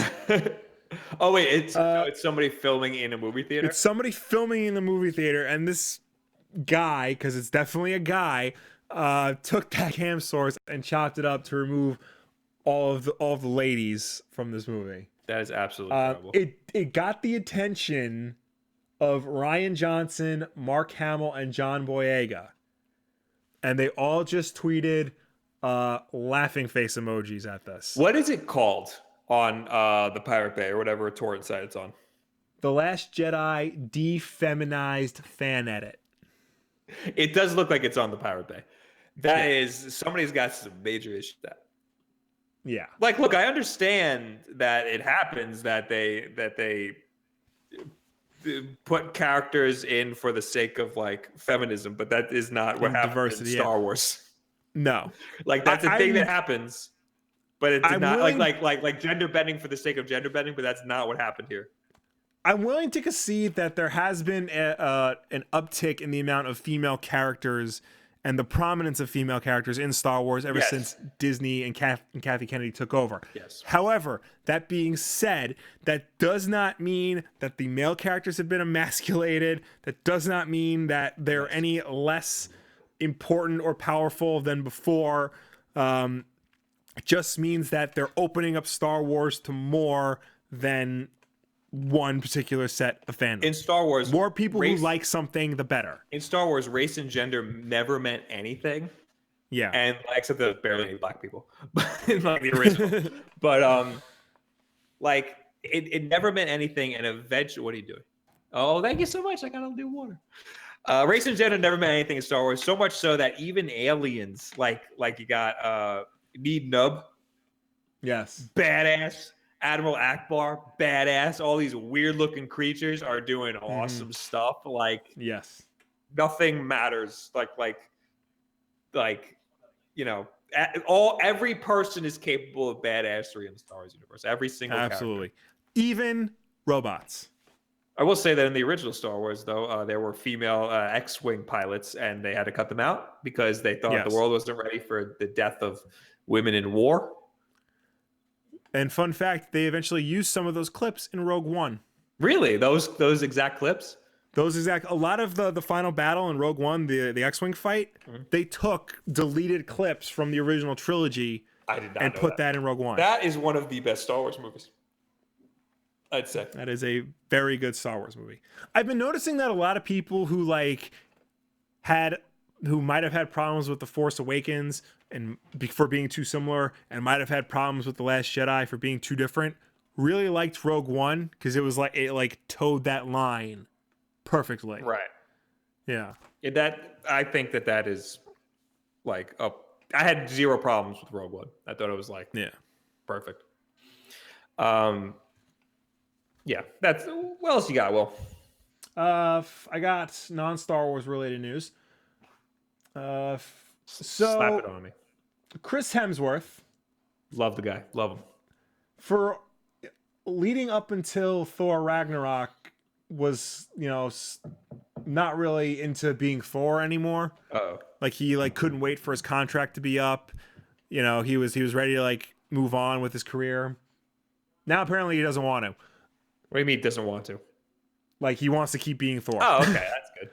Oh wait, it's somebody filming in a movie theater. It's somebody filming in the movie theater, and this guy, because it's definitely a guy, took that cam source and chopped it up to remove all of the ladies from this movie. That is absolutely terrible. It got the attention of Ryan Johnson, Mark Hamill, and John Boyega, and they all just tweeted laughing face emojis at this. What is it called on the Pirate Bay or whatever torrent site it's on? The Last Jedi defeminized fan edit. It does look like it's on the Pirate Bay. That is, somebody's got some major issues with that. Yeah. Like, look, I understand that it happens that they put characters in for the sake of like feminism, but that is not what happens in Star Wars. No. Like that's a thing that happens, but it's not like gender bending for the sake of gender bending, but that's not what happened here. I'm willing to concede that there has been an uptick in the amount of female characters and the prominence of female characters in Star Wars ever since Disney and Kathy Kennedy took over. Yes. However, that being said, that does not mean that the male characters have been emasculated. That does not mean that they're any less important or powerful than before. It just means that they're opening up Star Wars to more than one particular set of fandom. In Star Wars, more people who like something, the better. In Star Wars, race and gender never meant anything. Yeah, and except there's barely any black people in like the original. But like it never meant anything, and eventually, what are you doing? Oh, thank you so much. I got a new water. Race and gender never meant anything in Star Wars, so much so that even aliens, like you got Need Nub, Yes. badass. Admiral Akbar, badass. All these weird looking creatures are doing awesome stuff. Like Yes. nothing matters. Like you know, every person is capable of badassery in the Star Wars universe. Every single Absolutely. character. Even robots. I will say that in the original Star Wars, though, there were female X-wing pilots, and they had to cut them out because they thought the world wasn't ready for the death of women in war. And fun fact, they eventually used some of those clips in Rogue One. Really? Those exact clips? A lot of the final battle in Rogue One, the X-wing fight, they took deleted clips from the original trilogy and put that in Rogue One. That is one of the best Star Wars movies, I'd say. That is a very good Star Wars movie. I've been noticing that a lot of people who might have had problems with The Force Awakens and for being too similar, and might have had problems with The Last Jedi for being too different, really liked Rogue One because it was it towed that line perfectly. Right. Yeah. I think that is I had zero problems with Rogue One. I thought it was perfect. Yeah, that's what else you got, Will? I got non-Star Wars related news. Slap it on me. Chris Hemsworth, love the guy, love him. For leading up until Thor Ragnarok, was not really into being Thor anymore. Uh-oh. He couldn't wait for his contract to be up. He was ready to move on with his career. Now apparently he doesn't want to. What do you mean doesn't want to? He wants to keep being Thor. Oh, okay, that's good.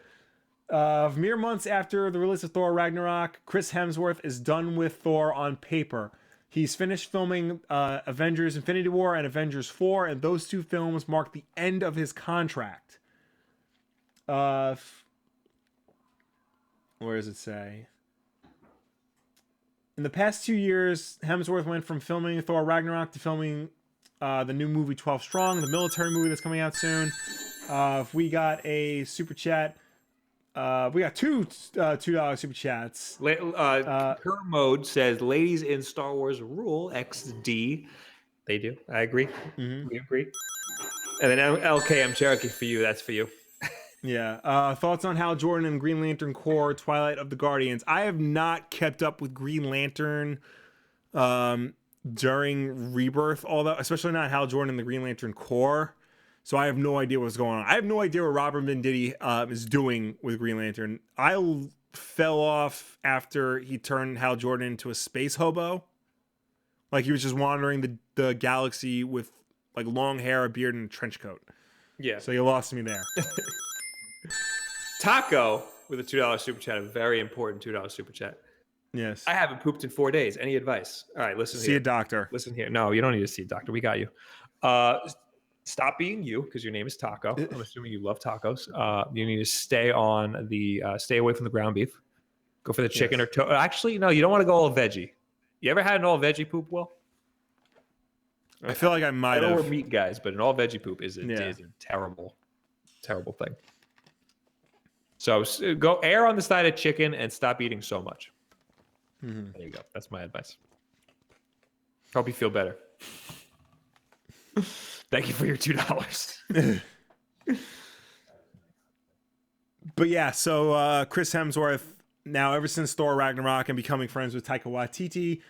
Mere months after the release of Thor Ragnarok, Chris Hemsworth is done with Thor on paper. He's finished filming Avengers Infinity War and Avengers 4, and those two films mark the end of his contract. Where does it say? In the past 2 years, Hemsworth went from filming Thor Ragnarok to filming the new movie 12 Strong, the military movie that's coming out soon. We got a super chat. We got two $2 super chats. Mode says, "Ladies in Star Wars rule XD." They do. I agree. Mm-hmm. We agree. And then LKM Cherokee for you. That's for you. Yeah. Thoughts on Hal Jordan and Green Lantern Corps, Twilight of the Guardians. I have not kept up with Green Lantern during Rebirth, especially not Hal Jordan and the Green Lantern Corps. So I have no idea what's going on. I have no idea what Robert Venditti is doing with Green Lantern. I fell off after he turned Hal Jordan into a space hobo. He was just wandering the galaxy with long hair, a beard, and a trench coat. Yeah. So you lost me there. Taco with a $2 super chat, a very important $2 super chat. Yes. I haven't pooped in 4 days. Any advice? All right, listen. See a doctor. Listen here. No, you don't need to see a doctor. We got you. Stop being you because your name is Taco. I'm assuming you love tacos. You need to stay away from the ground beef. Go for the chicken or tofu. Actually, no, you don't want to go all veggie. You ever had an all veggie poop, Will? I feel like I might have. I know we're meat guys, but an all veggie poop is a terrible, terrible thing. So go err on the side of chicken and stop eating so much. Mm-hmm. There you go. That's my advice. Hope you feel better. Thank you for your $2. But yeah, so Chris Hemsworth, now ever since Thor Ragnarok and becoming friends with Taika Waititi,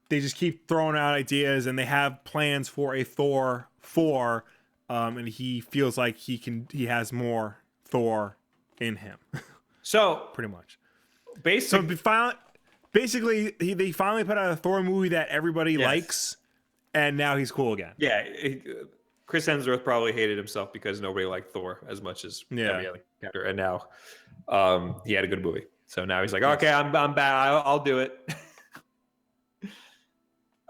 they just keep throwing out ideas, and they have plans for a Thor 4, and he feels like he has more Thor in him. So pretty much. They finally put out a Thor movie that everybody likes, and now he's cool again. Yeah, Chris Hemsworth probably hated himself because nobody liked Thor as much as every other character, and now he had a good movie. So now he's like, okay, I'm back. I'll do it.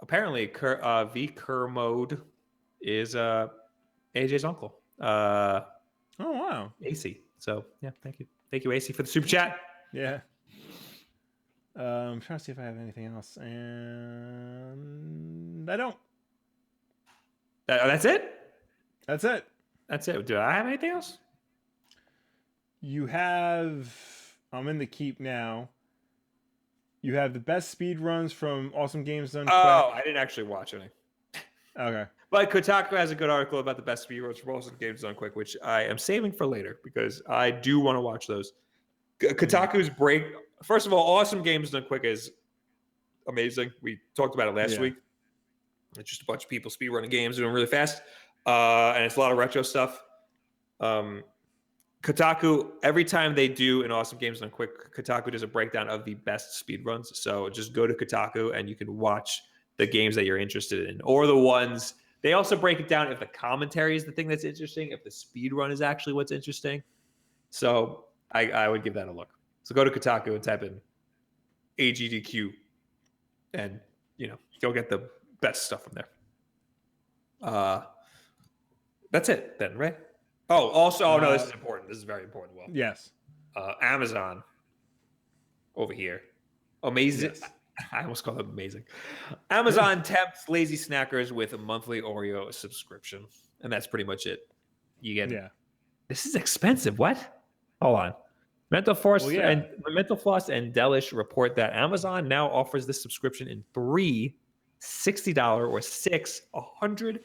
Apparently, V. Kermode is AJ's uncle. Oh wow, AC. So yeah, thank you, AC, for the super chat. Yeah. I'm trying to see if I have anything else, and I don't. That's it. That's it. That's it. Do I have anything else? You have. I'm in the keep now. You have the best speed runs from Awesome Games Done Oh, Quick. I didn't actually watch any. Okay. But Kotaku has a good article about the best speedruns for Awesome Games Done Quick, which I am saving for later because I do want to watch those. Kotaku's break. First of all, Awesome Games Done Quick is amazing. We talked about it last week. It's just a bunch of people speedrunning games doing really fast, and it's a lot of retro stuff. Kotaku, every time they do an Awesome Games Done Quick, Kotaku does a breakdown of the best speedruns. So just go to Kotaku and you can watch the games that you're interested in, or the ones. They also break it down if the commentary is the thing that's interesting, if the speed run is actually what's interesting. So I would give that a look. So go to Kotaku and type in AGDQ, and you'll get the best stuff from there. That's it then, right? Oh, also, no, this is important. This is very important. Well, Yes. Amazon over here, amazing. Yes. I almost call them amazing. Amazon tempts lazy snackers with a monthly Oreo subscription, and that's pretty much it. You get This is expensive. What? Hold on. Mental Floss and Delish report that Amazon now offers this subscription in three $60 or six $120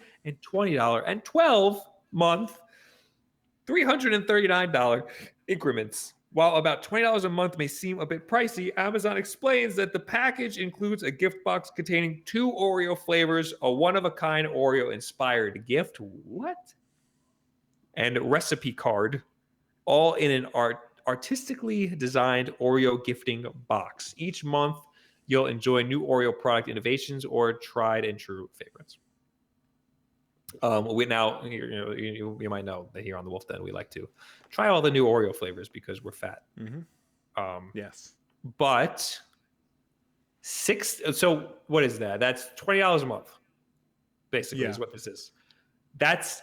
and 12-month $339 increments. While about $20 a month may seem a bit pricey, Amazon explains that the package includes a gift box containing 2 Oreo flavors, a one-of-a-kind Oreo-inspired gift, and recipe card, all in an artistically designed Oreo gifting box. Each month, you'll enjoy new Oreo product innovations or tried and true favorites. We now, you might know that here on the Wulff Den, we like to try all the new Oreo flavors because we're fat. Yes. But so what is that? That's $20 a month, basically, is what this is. That's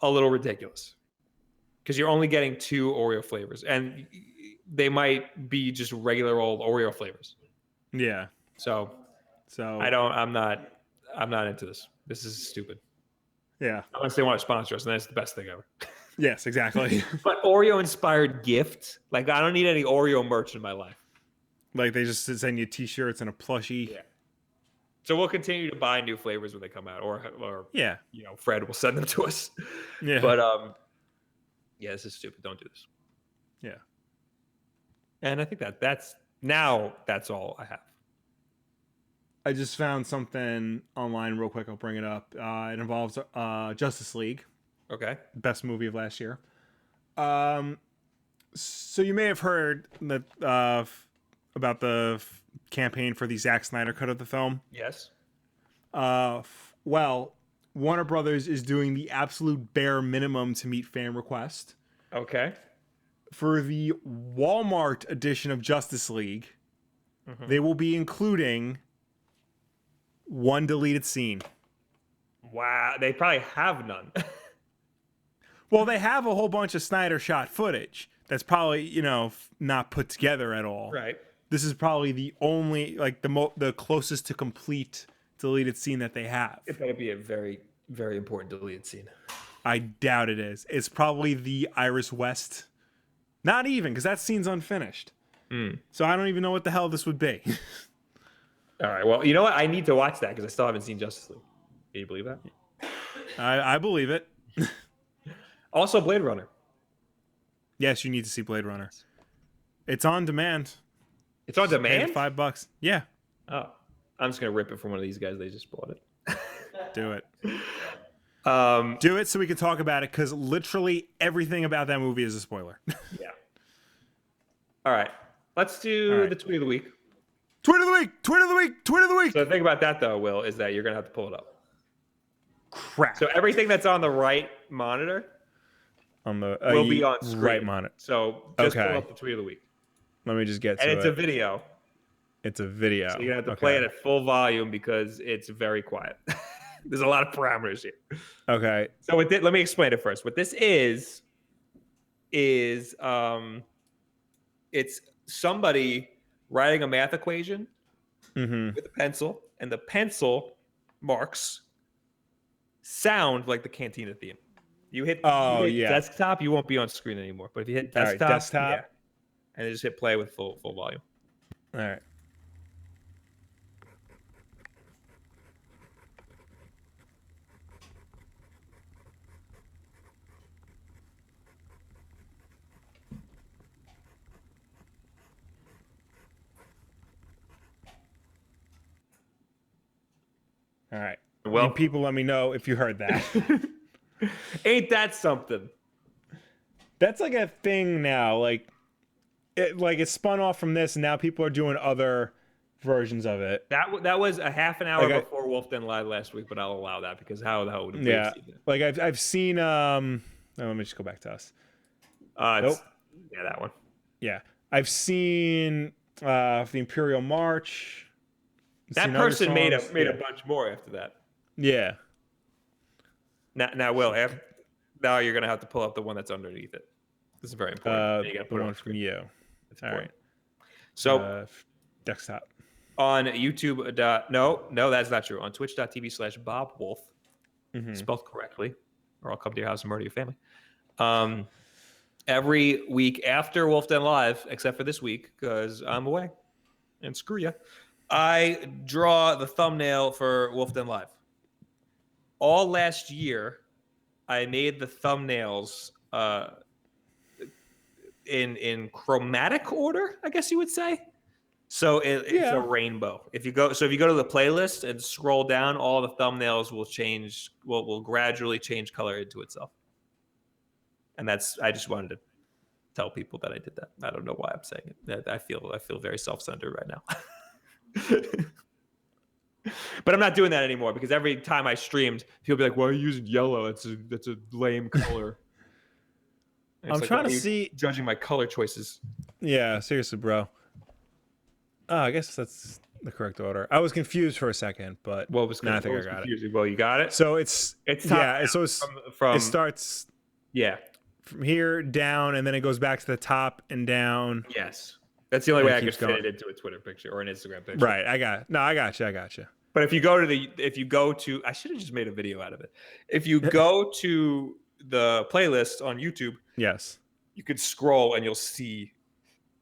a little ridiculous because you're only getting 2 Oreo flavors, and they might be just regular old Oreo flavors. Yeah. So I'm not into this. This is stupid. Yeah. Unless they want to sponsor us, and that's the best thing ever. Yes, exactly. But Oreo-inspired gift, like I don't need any Oreo merch in my life. Like they just send you T-shirts and a plushie. Yeah. So we'll continue to buy new flavors when they come out, or Fred will send them to us. Yeah. But this is stupid. Don't do this. Yeah. And I think that's all I have. I just found something online real quick. I'll bring it up. It involves Justice League. Okay. Best movie of last year. So you may have heard that about the campaign for the Zack Snyder cut of the film. Yes. Well, Warner Brothers is doing the absolute bare minimum to meet fan request. Okay. For the Walmart edition of Justice League, they will be including one deleted scene. Wow. They probably have none. Well, they have a whole bunch of Snyder shot footage that's probably, not put together at all. Right. This is probably the only, like, the closest to complete deleted scene that they have. It better be a very, very important deleted scene. I doubt it is. It's probably the Iris West. Not even, because that scene's unfinished. So I don't even know what the hell this would be. All right. Well, you know what? I need to watch that because I still haven't seen Justice League. Can you believe that? I believe it. Also, Blade Runner. Yes, you need to see Blade Runner. It's on demand. It's on demand? $5. Yeah. Oh. I'm just going to rip it from one of these guys. They just bought it. Do it. Do it so we can talk about it, because literally everything about that movie is a spoiler. Yeah. All right. Let's do the tweet of the week. Tweet of the week! Tweet of the week! Tweet of the week! So the thing about that, though, Will, is that you're going to have to pull it up. Crap. So everything that's on the right monitor on the will be on screen. Right monitor. So just pull up the tweet of the week. Let me just get to it. And it's a video. It's a video. So you're going to have to play it at full volume because it's very quiet. There's a lot of parameters here. Okay. So let me explain it first. What this is it's somebody writing a math equation with a pencil, and the pencil marks sound like the Cantina theme. You hit yeah. desktop, you won't be on screen anymore. But if you hit All right, desktop, desktop. yeah, and then just hit play with full volume. All right. All right. Well, you people, let me know if you heard that. Ain't that something? That's like a thing now. Like it spun off from this, and now people are doing other versions of it. That was a half an hour Like before Wulff Den live last week, but I'll allow that because how the hell would we yeah. have seen it? Like I've seen oh, let me just go back to us. Nope. Yeah, that one. Yeah, I've seen the Imperial March. That person made a bunch more after that. Yeah. Now, Will, now you're gonna have to pull up the one that's underneath it. This is very important. You gotta put the it one on from screen. you. It's All important. right. So desktop. on YouTube, no, that's not true. On twitch.tv/BobWulff, spelled correctly, or I'll come to your house and murder your family. Every week after Wulff Den Live, except for this week, because I'm away, and screw you, I draw the thumbnail for Wulff Den Live. All last year, I made the thumbnails in chromatic order, I guess you would say. So it's a rainbow. If you go to the playlist and scroll down, all the thumbnails will change. Will gradually change color into itself. And I just wanted to tell people that I did that. I don't know why I'm saying it. I feel very self-centered right now. But I'm not doing that anymore because every time I streamed, people be like, "Why are you using yellow? That's a lame color." I'm trying to see judging my color choices. Yeah, seriously, bro. Oh, I guess that's the correct order. I was confused for a second, but I think I got confusing? It. Well, you got it. So it's yeah. So from it starts from here down, and then it goes back to the top and down. Yes, that's the only way I could fit it into a Twitter picture or an Instagram picture. Right. I got you. But if you go to, I should have just made a video out of it. If you go to the playlist on YouTube, yes, you could scroll and you'll see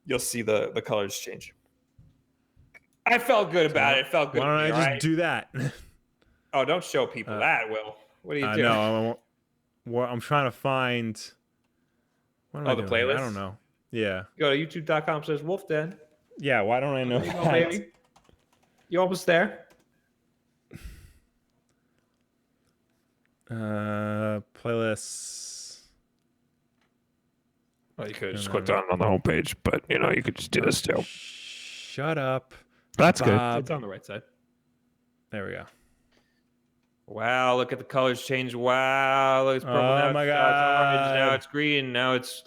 the colors change. I felt good about it. It felt good. Why don't I just do that? Oh, don't show people that, Will. What are you doing? No, I'm trying to find. What am I doing? The playlist? I don't know. Yeah. Go to youtube.com/Wulff Den. Yeah. Why don't I know there you that? go, baby. You almost there? Playlists. Well, you could have just clicked on the homepage, but you could just do this too. Shut up. That's good. It's on the right side. There we go. Wow, look at the colors change. Wow, look, it's purple. Oh my God. It's orange. Now it's green. Now it's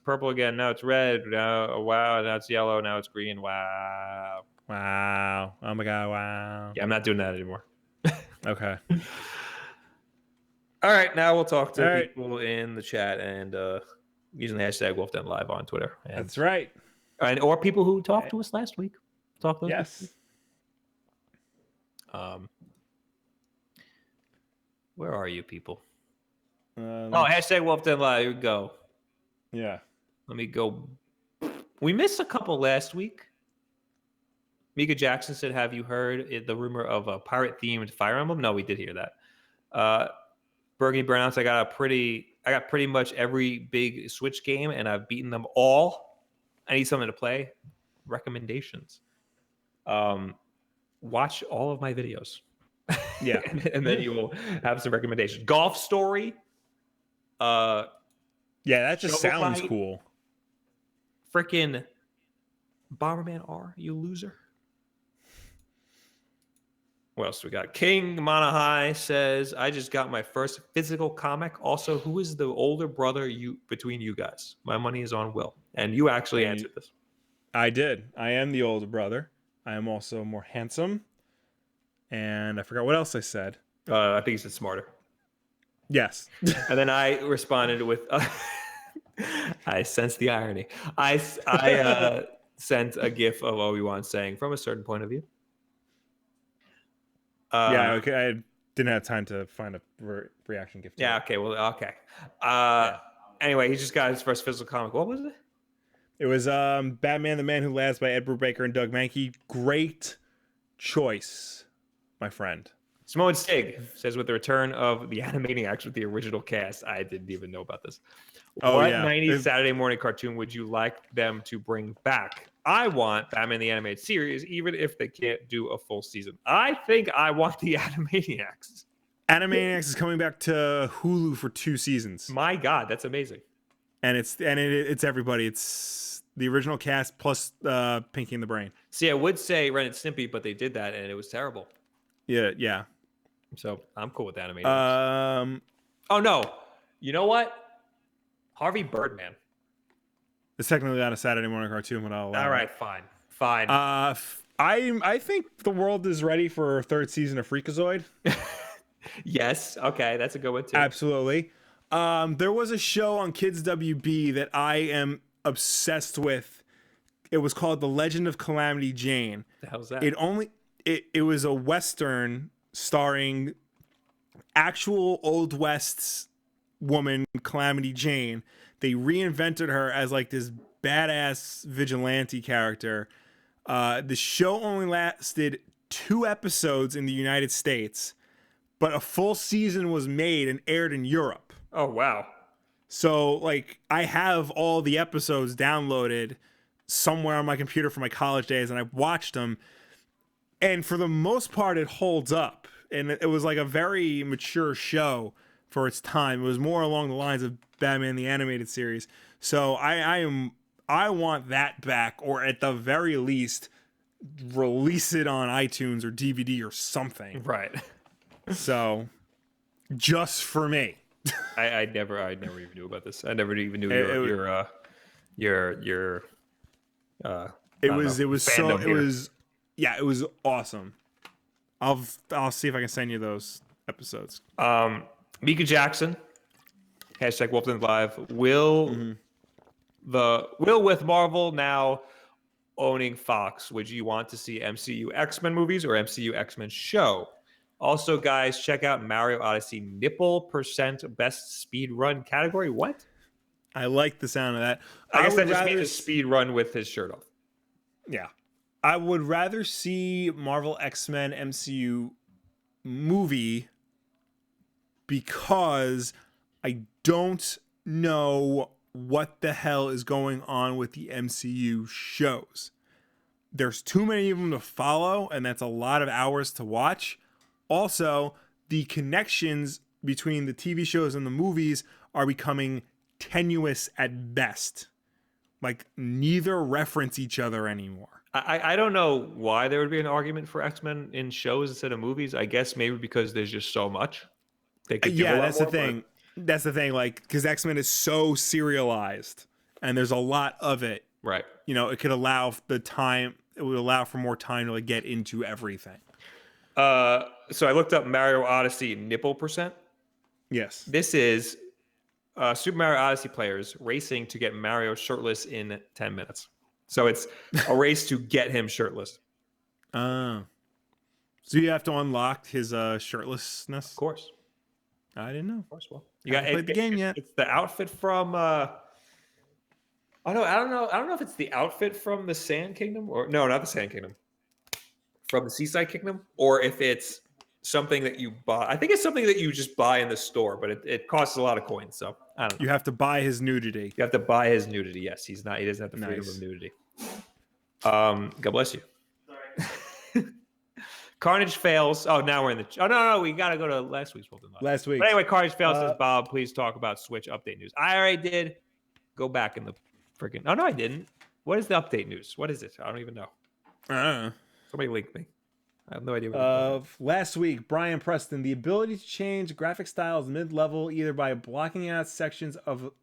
purple again. Now it's red. Now, wow. Now it's yellow. Now it's green. Wow. Wow. Oh my God. Wow. Yeah, I'm not doing that anymore. Okay. All right, now we'll talk to people in the chat and using the hashtag Wulff Den Live on Twitter. That's right. Or people who talked to us last week. Talk to us. Yes. Where are you people? Hashtag Wulff Den Live. Here we go. Yeah. Let me go. We missed a couple last week. Mika Jackson said, "Have you heard the rumor of a pirate-themed Fire Emblem?" No, we did hear that. Burgundy Burnouts, I got pretty much every big Switch game, and I've beaten them all. I need something to play. Recommendations. Watch all of my videos. Yeah. and then you will have some recommendations. Golf Story. Yeah, that just sounds cool. Freaking Bomberman R, you loser. What else we got? King Manahai says, "I just got my first physical comic. Also, who is the older brother between you guys? My money is on Will." And you actually answered this. I did. I am the older brother. I am also more handsome. And I forgot what else I said. I think you said smarter. Yes. And then I responded with, I sense the irony. I sent a gif of Obi-Wan saying, "From a certain point of view." Yeah, okay. Didn't have time to find a reaction gift. Yeah. Okay. Well. Okay. Yeah. Anyway, he just got his first physical comic. What was it? It was Batman: The Man Who Laughs by Ed Brubaker and Doug Mahnke. Great choice, my friend. Simone Stig says, with the return of the Animaniacs with the original cast, I didn't even know about this. Oh, What yeah. 90s Saturday morning cartoon would you like them to bring back? I want Batman the Animated Series, even if they can't do a full season. I think I want the Animaniacs. Animaniacs is coming back to Hulu for 2 seasons. My God, that's amazing. And it's everybody. It's the original cast plus Pinky and the Brain. See, I would say Ren and Stimpy, but they did that and it was terrible. Yeah. So I'm cool with Animaniacs. Oh no, you know what? Harvey Birdman. It's technically not a Saturday morning cartoon, but I'll allow All right, it. fine. I think the world is ready for a 3rd season of Freakazoid. Yes, okay, that's a good one too. Absolutely. There was a show on Kids WB that I am obsessed with. It was called The Legend of Calamity Jane. The hell's that? It was a Western starring actual Old West's woman, Calamity Jane. They reinvented her as like this badass vigilante character. The show only lasted 2 episodes in the United States, but a full season was made and aired in Europe. Oh wow. So like I have all the episodes downloaded somewhere on my computer from my college days, and I've watched them. And for the most part, it holds up. And it was like a very mature show for its time. It was more along the lines of Batman the Animated Series. So I want that back, or at the very least, release it on iTunes or DVD or something. Right. So, just for me. I never even knew about this. I never even knew It was awesome. I'll see if I can send you those episodes. Mika Jackson, hashtag Wulff Den Live. Will with Marvel now owning Fox, would you want to see MCU X-Men movies or MCU X-Men show? Also, guys, check out Mario Odyssey nipple percent best speed run category. What? I like the sound of that. I guess that just means a speed run with his shirt off. Yeah. I would rather see Marvel X-Men MCU movie because I don't know what the hell is going on with the MCU shows. There's too many of them to follow, and that's a lot of hours to watch. Also, the connections between the TV shows and the movies are becoming tenuous at best. Like, neither reference each other anymore. I don't know why there would be an argument for X-Men in shows instead of movies. I guess maybe because there's just so much. That's the thing. That's the thing. Like, because X-Men is so serialized and there's a lot of it. Right. You know, it could allow the time. It would allow for more time to like get into everything. So I looked up Mario Odyssey nipple percent. Yes. This is Super Mario Odyssey players racing to get Mario shirtless in 10 minutes. So it's a race to get him shirtless. So you have to unlock his shirtlessness? Of course. I didn't know. Of course. Well, You haven't played the game yet. It's the outfit from. Oh no, I don't know. I don't know if it's the outfit from the Sand Kingdom or no, not the Sand Kingdom. From the Seaside Kingdom, or if it's something that you buy. I think it's something that you just buy in the store, but it costs a lot of coins. So I don't know. You have to buy his nudity. You have to buy his nudity. Yes, he doesn't have the freedom of nudity. God bless you. Sorry. Carnage fails. Oh, now we're in the. Oh no, we gotta go to last week's Wulff Den Live. Last week. But anyway, Carnage fails says Bob. Please talk about Switch update news. I already did. Go back in the freaking. Oh no, I didn't. What is the update news? What is it? I don't even know. Somebody linked me. I have no idea. Last week, Brian Preston, the ability to change graphic styles mid-level either by blocking out sections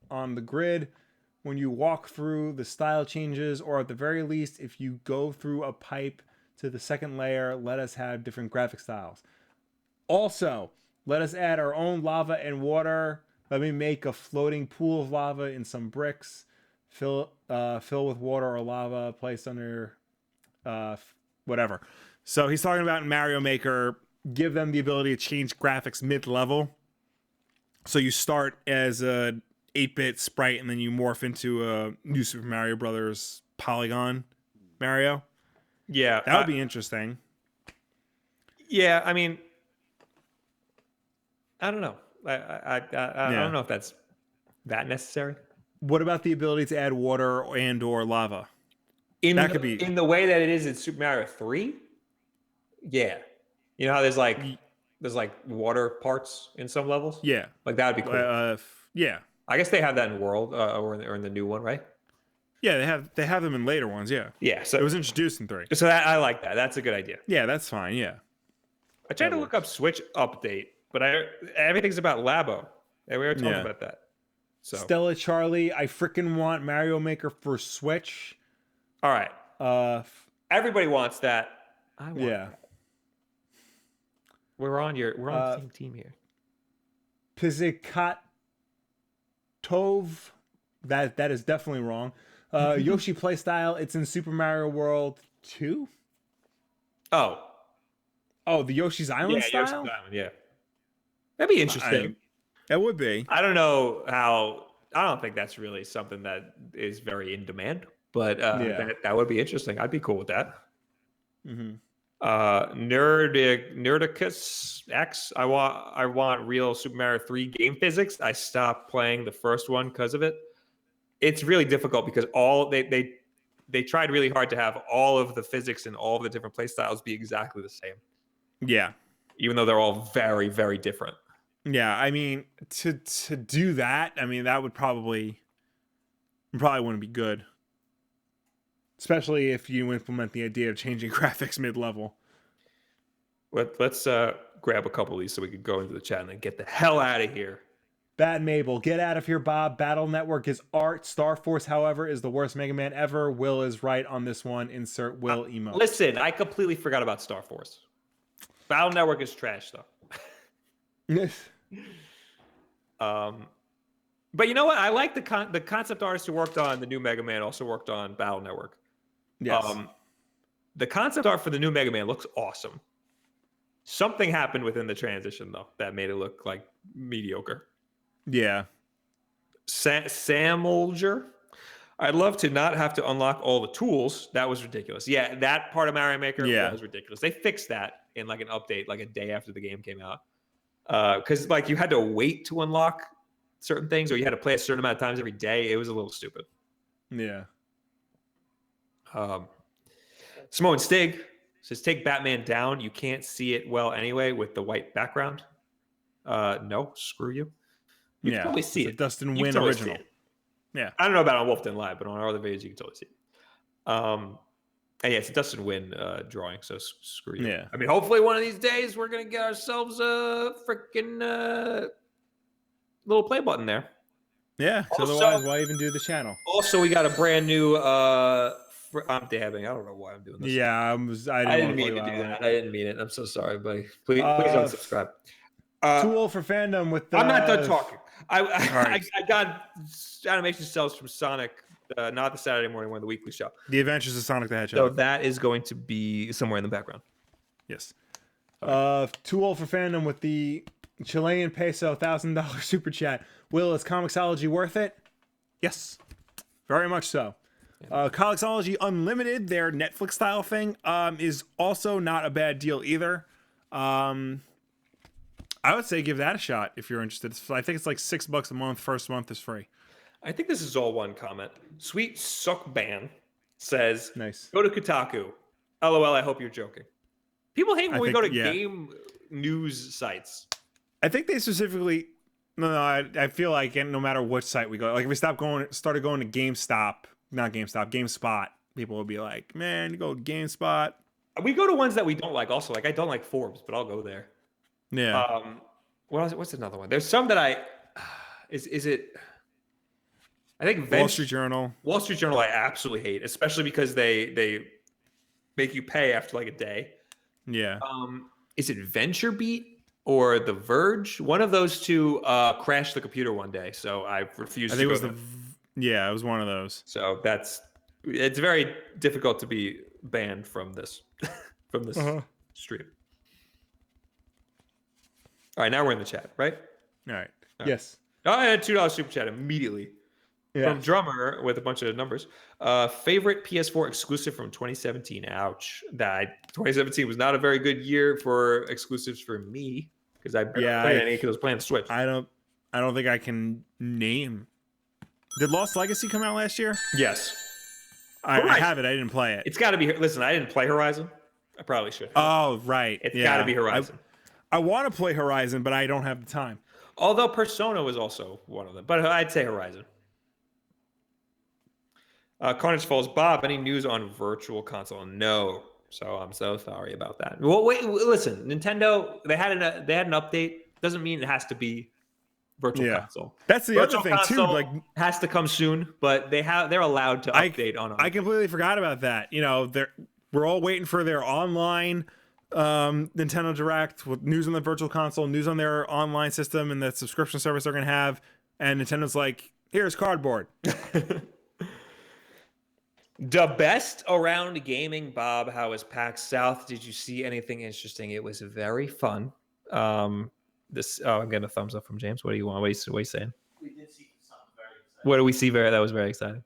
on the grid when you walk through the style changes, or at the very least, if you go through a pipe to the second layer, let us have different graphic styles. Also, let us add our own lava and water. Let me make a floating pool of lava in some bricks. Fill with water or lava placed under whatever. So he's talking about in Mario Maker give them the ability to change graphics mid-level. So you start as a 8-bit sprite and then you morph into a new Super Mario Brothers polygon Mario. Yeah, That would be interesting. Yeah, I mean, I don't know. I don't know if that's that necessary. What about the ability to add water and or lava? That could could be in the way that it is in Super Mario 3. Yeah, you know how there's like water parts in some levels. Yeah. Like that would be cool. Yeah. I guess they have that in World or in the new one, right? Yeah, they have them in later ones, yeah. Yeah, so It was introduced in 3. so that I like that. That's a good idea. Yeah, that's fine, yeah. I tried to look up Switch update, but everything's about Labo. And we were talking Yeah. about that. So Stella Charlie, I freaking want Mario Maker for Switch. all right. Everybody wants that. I want that. We're on the same team here. Pizikat Tove. That is definitely wrong. Yoshi playstyle, it's in Super Mario World 2. Oh, The Yoshi's Island style? Yoshi's Island, yeah. That'd be interesting. It would be. I don't know how. I don't think that's really something that is very in demand, but that would be interesting. I'd be cool with that. Mm-hmm. Nerdicus X. I want real Super Mario 3 game physics. I stopped playing the first one because of it. It's really difficult because they tried really hard to have all of the physics and all of the different play styles be exactly the same. Yeah. Even though they're all very, very different. Yeah, I mean, to do that, I mean, that would probably wouldn't be good. Especially if you implement the idea of changing graphics mid-level. Let's grab a couple of these so we could go into the chat and then get the hell out of here. Bad Mabel, get out of here, Bob. Battle Network is art. Star Force, however, is the worst Mega Man ever. Will is right on this one. Insert Will emo. Listen, I completely forgot about Star Force. Battle Network is trash, though. But you know what? I like the concept artist who worked on the new Mega Man also worked on Battle Network. Yes. The concept art for the new Mega Man looks awesome. Something happened within the transition though that made it look like mediocre. Yeah. Sam Olger. I'd love to not have to unlock all the tools. That was ridiculous. Yeah, that part of Mario Maker was ridiculous. They fixed that in like an update, like a day after the game came out. Because like you had to wait to unlock certain things, or you had to play a certain amount of times every day. It was a little stupid. Yeah. Simone Stig says, take Batman down. You can't see it well anyway with the white background. No, screw you. You can totally see it. Dustin Wynn original. Yeah. I don't know about on Wulff Den Live, but on our other videos, you can totally see it. And yeah, it's a Dustin Wynn drawing, so screw you. Yeah. I mean, hopefully one of these days we're going to get ourselves a freaking little play button there. Yeah, otherwise, why even do the channel? Also, we got a brand new... I'm dabbing. I don't know why I'm doing this. Yeah, I didn't mean to do that. I didn't mean it. I'm so sorry, buddy. Please don't subscribe. Too old for fandom with the... I'm not done talking. I got animation cells from Sonic, not the Saturday morning one, the weekly show. The Adventures of Sonic the Hedgehog. So that is going to be somewhere in the background. Yes. Too old for fandom with the Chilean peso $1,000 super chat. Will, is Comixology worth it? Yes, very much so. Comixology Unlimited, their Netflix style thing, is also not a bad deal either. I would say give that a shot if you're interested. I think it's like $6 a month. First month is free. I think this is all one comment. Sweet Suckban says, nice. Go to Kotaku. LOL, I hope you're joking. People hate when we go to game news sites. I think they specifically... No, I feel like no matter which site we go, like if we started going to GameSpot, people would be like, man, you go to GameSpot. We go to ones that we don't like also. Like I don't like Forbes, but I'll go there. Yeah. What's another one? There's some that is it? I think Wall Street Journal. Wall Street Journal I absolutely hate, especially because they make you pay after like a day. Yeah. Is it Venture Beat or The Verge? One of those two crashed the computer one day, so I refused to go. I think it was it was one of those. So it's very difficult to be banned from this stream. All right, now we're in the chat, right? All right. All right. Yes. Oh, I had $2 super chat immediately from Drummer with a bunch of numbers. Favorite PS4 exclusive from 2017. Ouch. That 2017 was not a very good year for exclusives for me because I barely played any because I was playing the Switch. I don't think I can name. Did Lost Legacy come out last year? Yes. I have it. I didn't play it. It's got to be. Listen, I didn't play Horizon. I probably should. Oh, right. It's got to be Horizon. I want to play Horizon, but I don't have the time. Although Persona was also one of them, but I'd say Horizon. Carnage Falls, Bob. Any news on Virtual Console? No. So I'm so sorry about that. Well, wait. Listen, Nintendo. They had an update. Doesn't mean it has to be Virtual Console. That's the Virtual other thing too. Like, has to come soon, but they're allowed to update on them. I completely forgot about that. You know, we're all waiting for their online Nintendo Direct with news on the Virtual Console, news on their online system and the subscription service they're gonna have, and Nintendo's like, here's cardboard. The best around gaming, Bob. How was PAX South? Did you see anything interesting? It was very fun. I'm getting a thumbs up from James. What do you want? What are you saying? We did see something very exciting. What do we see? That was very exciting.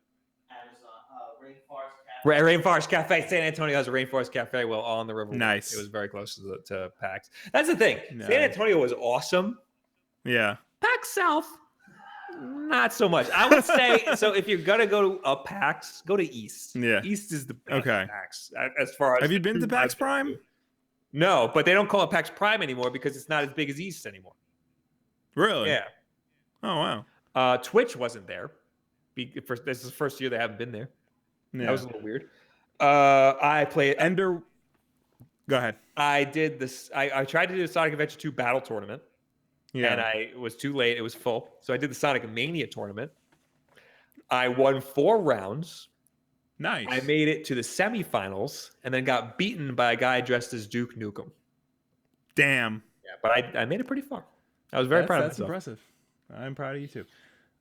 Amazon, Rainforest Cafe. Rainforest Cafe. San Antonio has a Rainforest Cafe. Well, on the river. Nice. It was very close to PAX. That's the thing. Nice. San Antonio was awesome. Yeah. PAX South, not so much. I would say so. If you're gonna go to a PAX, go to East. Yeah. East is the best Okay. PAX as far as. Have you been to PAX Prime? No, but they don't call it PAX Prime anymore because it's not as big as East anymore. Really? Yeah. Oh wow. Twitch wasn't there. This is the first year they haven't been there. Yeah. That was a little weird. I played Ender. Go ahead. I did this. I tried to do the Sonic Adventure 2 battle tournament. Yeah. And it was too late. It was full. So I did the Sonic Mania tournament. I won 4 rounds. Nice. I made it to the semifinals and then got beaten by a guy dressed as Duke Nukem. Damn. Yeah, but I made it pretty far. I was very proud of myself. That's impressive. I'm proud of you too.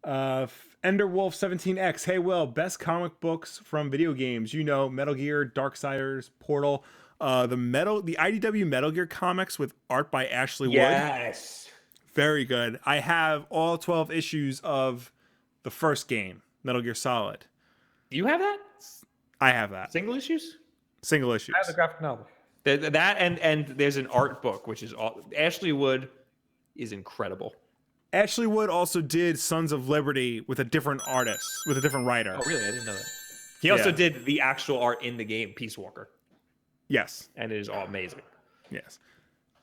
Enderwolf 17X. Hey, Will, best comic books from video games. You know, Metal Gear, Darksiders, Portal. The IDW Metal Gear comics with art by Ashley Wood. Yes. Very good. I have all 12 issues of the first game, Metal Gear Solid. You have that? I have that. Single issues? Single issues. I have the graphic novel. That and there's an art book, which is all. Ashley Wood is incredible. Ashley Wood also did Sons of Liberty with a different artist, with a different writer. Oh, really? I didn't know that. He also did the actual art in the game, Peace Walker. Yes. And it is all amazing. Yes.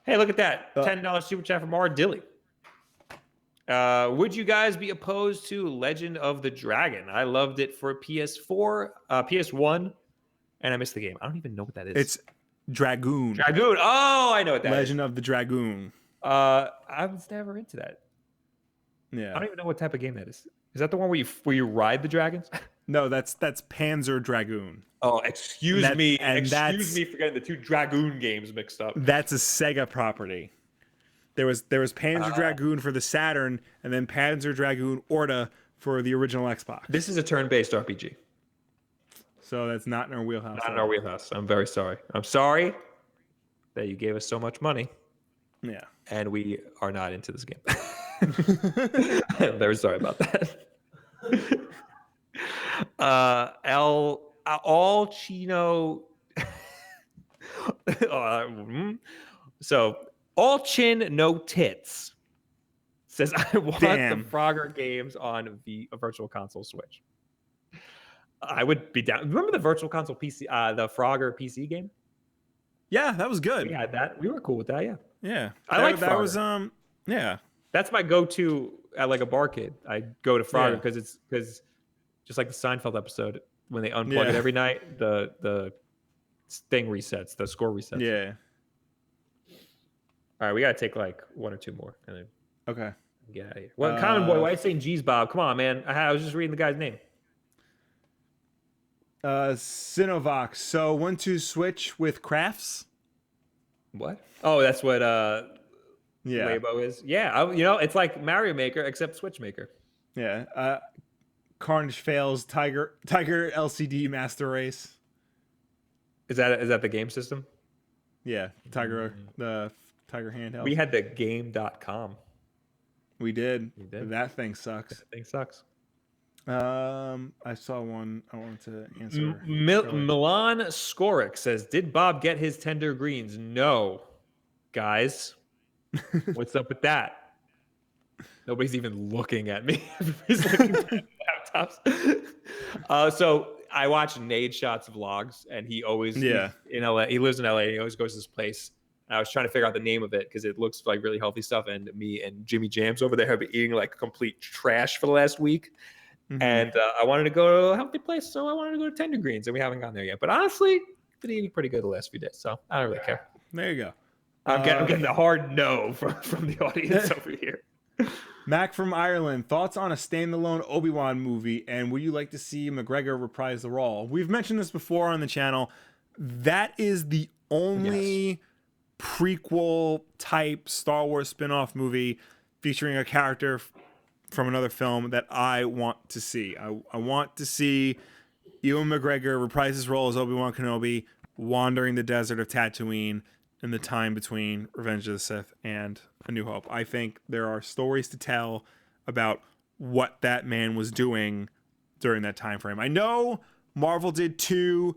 Hey, look at that. $10 super chat from R. Dilly. Would you guys be opposed to Legend of the Dragon? I loved it for PS4, PS1, and I missed the game. I don't even know what that is. It's Dragoon. Dragoon. Oh, I know what that is. Legend of the Dragoon. I was never into that. Yeah. I don't even know what type of game that is. Is that the one where you ride the dragons? No, that's Panzer Dragoon. Oh, excuse me for getting the 2 Dragoon games mixed up. That's a Sega property. There was Panzer Dragoon for the Saturn, and then Panzer Dragoon Orta for the original Xbox. This is a turn-based RPG. So that's not in our wheelhouse. Not in our wheelhouse. I'm very sorry. I'm sorry that you gave us so much money. Yeah. And we are not into this game. I'm very sorry about that. All Chino. So all chin, no tits. Says I want the Frogger games on the Virtual Console Switch. I would be down. Remember the Virtual Console PC, the Frogger PC game? Yeah, that was good. We had that. We were cool with that. Yeah. Yeah. I like that. Frogger. Was yeah. That's my go-to at like a barcade. I go to Frogger because just like the Seinfeld episode when they unplug it every night, the thing resets, the score resets. Yeah. All right, we gotta take like 1 or 2 more and then get out of here. Well, Common Boy, why are you saying G's, Bob? Come on, man. I was just reading the guy's name. Sinovox. So 1-2 switch with crafts. What? Oh, that's what yeah. Labo is. Yeah, it's like Mario Maker except Switch Maker. Yeah. Carnage fails. Tiger LCD Master Race. Is that the game system? Yeah, Tiger. The Tiger handheld. We had the game.com. We did. We did. That thing sucks. That thing sucks. I saw one I wanted to answer. Milan Skorik says, "Did Bob get his tender greens?" No, guys. What's up with that? Nobody's even looking at me. Everybody's looking at laptops. So I watch Nade Shots vlogs, and he always he's in LA. He lives in LA. And he always goes to this place. And I was trying to figure out the name of it because it looks like really healthy stuff. And me and Jimmy Jams over there have been eating like complete trash for the last week. Mm-hmm. And I wanted to go to a healthy place, so I wanted to go to Tender Greens, and we haven't gone there yet. But honestly, been eating pretty good the last few days, so I don't really care. There you go. I'm getting a hard no from the audience over here. Mac from Ireland, thoughts on a standalone Obi-Wan movie, and would you like to see McGregor reprise the role? We've mentioned this before on the channel. That is the only prequel type Star Wars spin-off movie featuring a character from another film that I want to see. I want to see Ewan McGregor reprise his role as Obi-Wan Kenobi, wandering the desert of Tatooine in the time between Revenge of the Sith and A New Hope. I think there are stories to tell about what that man was doing during that time frame. I know Marvel did 2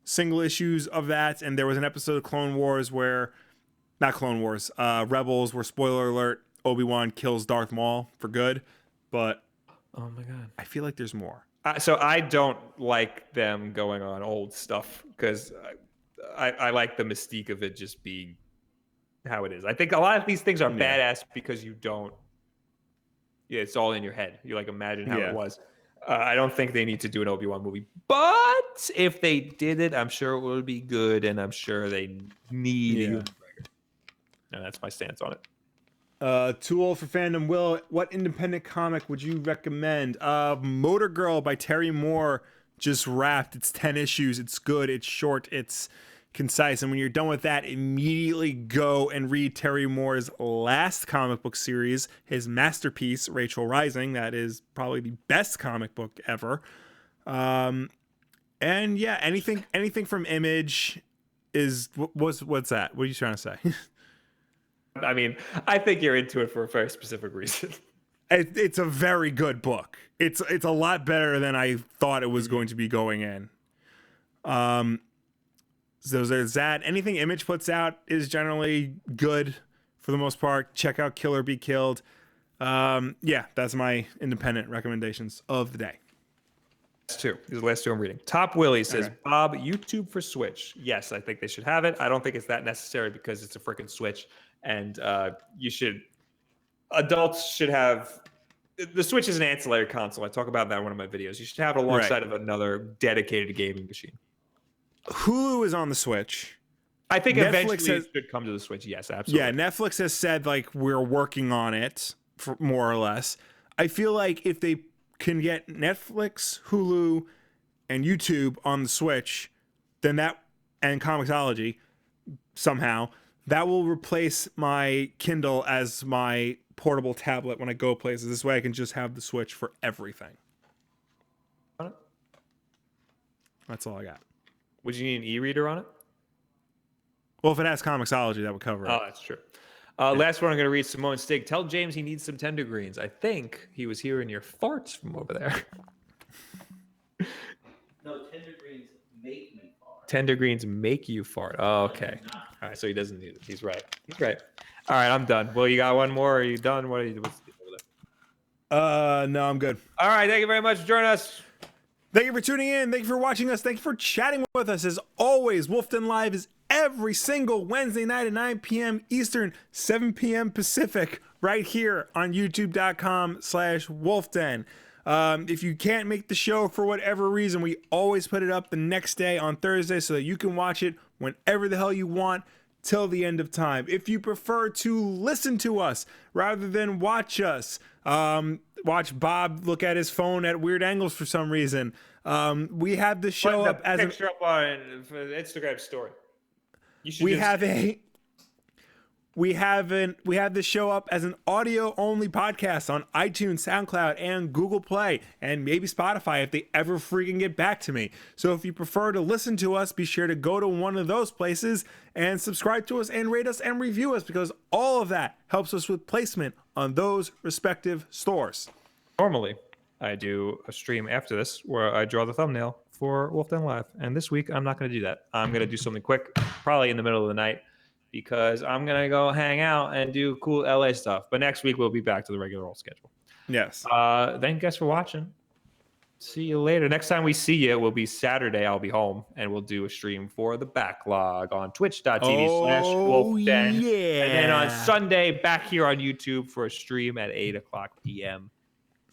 single issues of that, and there was an episode of Clone Wars where, not Clone Wars, Rebels, where, spoiler alert, Obi-Wan kills Darth Maul for good, but oh my god, I feel like there's more. So I don't like them going on old stuff because I like the mystique of it just being how it is. I think a lot of these things are badass because you don't. Yeah, it's all in your head. You like imagine how it was. I don't think they need to do an Obi-Wan movie, but if they did it, I'm sure it would be good, and I'm sure they need. Yeah. And that's my stance on it. Too Old for Fandom. Will, what independent comic would you recommend? Motor Girl by Terry Moore just wrapped. It's 10 issues. It's good. It's short. It's concise. And when you're done with that, immediately go and read Terry Moore's last comic book series, his masterpiece, Rachel Rising. That is probably the best comic book ever. And yeah, anything from Image is what's that? What are you trying to say? I mean, I think you're into it for a very specific reason. It's a very good book. It's a lot better than I thought it was going to be going in. So there's that. Anything Image puts out is generally good for the most part. Check out Kill or Be Killed. Yeah, that's my independent recommendations of the day. These are the last 2 I'm reading. Top Willie says, okay. Bob, YouTube for Switch. Yes, I think they should have it. I don't think it's that necessary because it's a freaking Switch. And adults should have, the Switch is an ancillary console. I talk about that in one of my videos. You should have it alongside of another dedicated gaming machine. Hulu is on the Switch. I think eventually it should come to the Switch. Yes, absolutely. Yeah, Netflix has said like we're working on it, for more or less. I feel like if they can get Netflix, Hulu, and YouTube on the Switch, then that, and Comixology somehow, that will replace my Kindle as my portable tablet when I go places. This way I can just have the Switch for everything. That's all I got. Would you need an e-reader on it? Well, if it has Comixology, that would cover it. Oh, that's true. Last one I'm going to read, Simone Stig. Tell James he needs some tender greens. I think he was hearing your farts from over there. No, tender greens make me fart. Tender greens make you fart. Oh, okay. All right, so he doesn't need it. He's right. He's right. All right, I'm done. Well, you got one more? Are you done? What are you doing over there? No, I'm good. All right, thank you very much for joining us. Thank you for tuning in. Thank you for watching us. Thank you for chatting with us. As always, Wulff Den Live is every single Wednesday night at 9 p.m. Eastern, 7 p.m. Pacific, right here on youtube.com/WulffDen. If you can't make the show for whatever reason, we always put it up the next day on Thursday so that you can watch it whenever the hell you want till the end of time. If you prefer to listen to us rather than watch us, watch Bob look at his phone at weird angles for some reason. We have the show up as a picture up on Instagram story. We have we have this show up as an audio only podcast on iTunes, SoundCloud, and Google Play, and maybe Spotify if they ever freaking get back to me. So if you prefer to listen to us, be sure to go to one of those places and subscribe to us and rate us and review us, because all of that helps us with placement on those respective stores. Normally, I do a stream after this where I draw the thumbnail for Wulff Den Live, and this week I'm not going to do that. I'm going to do something quick, probably in the middle of the night, because I'm going to go hang out and do cool LA stuff. But next week, we'll be back to the regular old schedule. Yes. Thank you guys for watching. See you later. Next time we see you will be Saturday. I'll be home, and we'll do a stream for the backlog on twitch.tv/Wulff Den. Yeah. And then on Sunday, back here on YouTube for a stream at 8:00 p.m.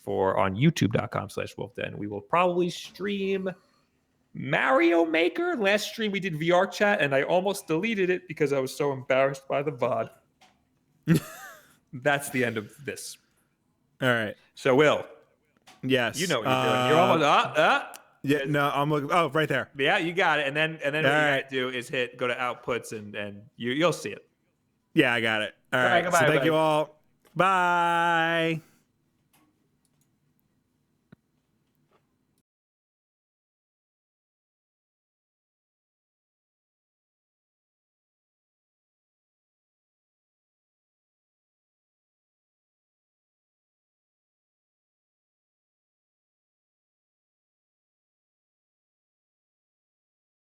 on youtube.com/Wulff Den. We will probably stream Mario Maker. Last stream we did VR chat, and I almost deleted it because I was so embarrassed by the VOD. That's the end of this. All right. So, Will. Yes. You know what you're doing. You're almost Yeah, no, I'm looking. Oh, right there. Yeah, you got it. And then what you gotta do is go to outputs, and you'll see it. Yeah, I got it. All right. Goodbye, So thank everybody. you all. Bye.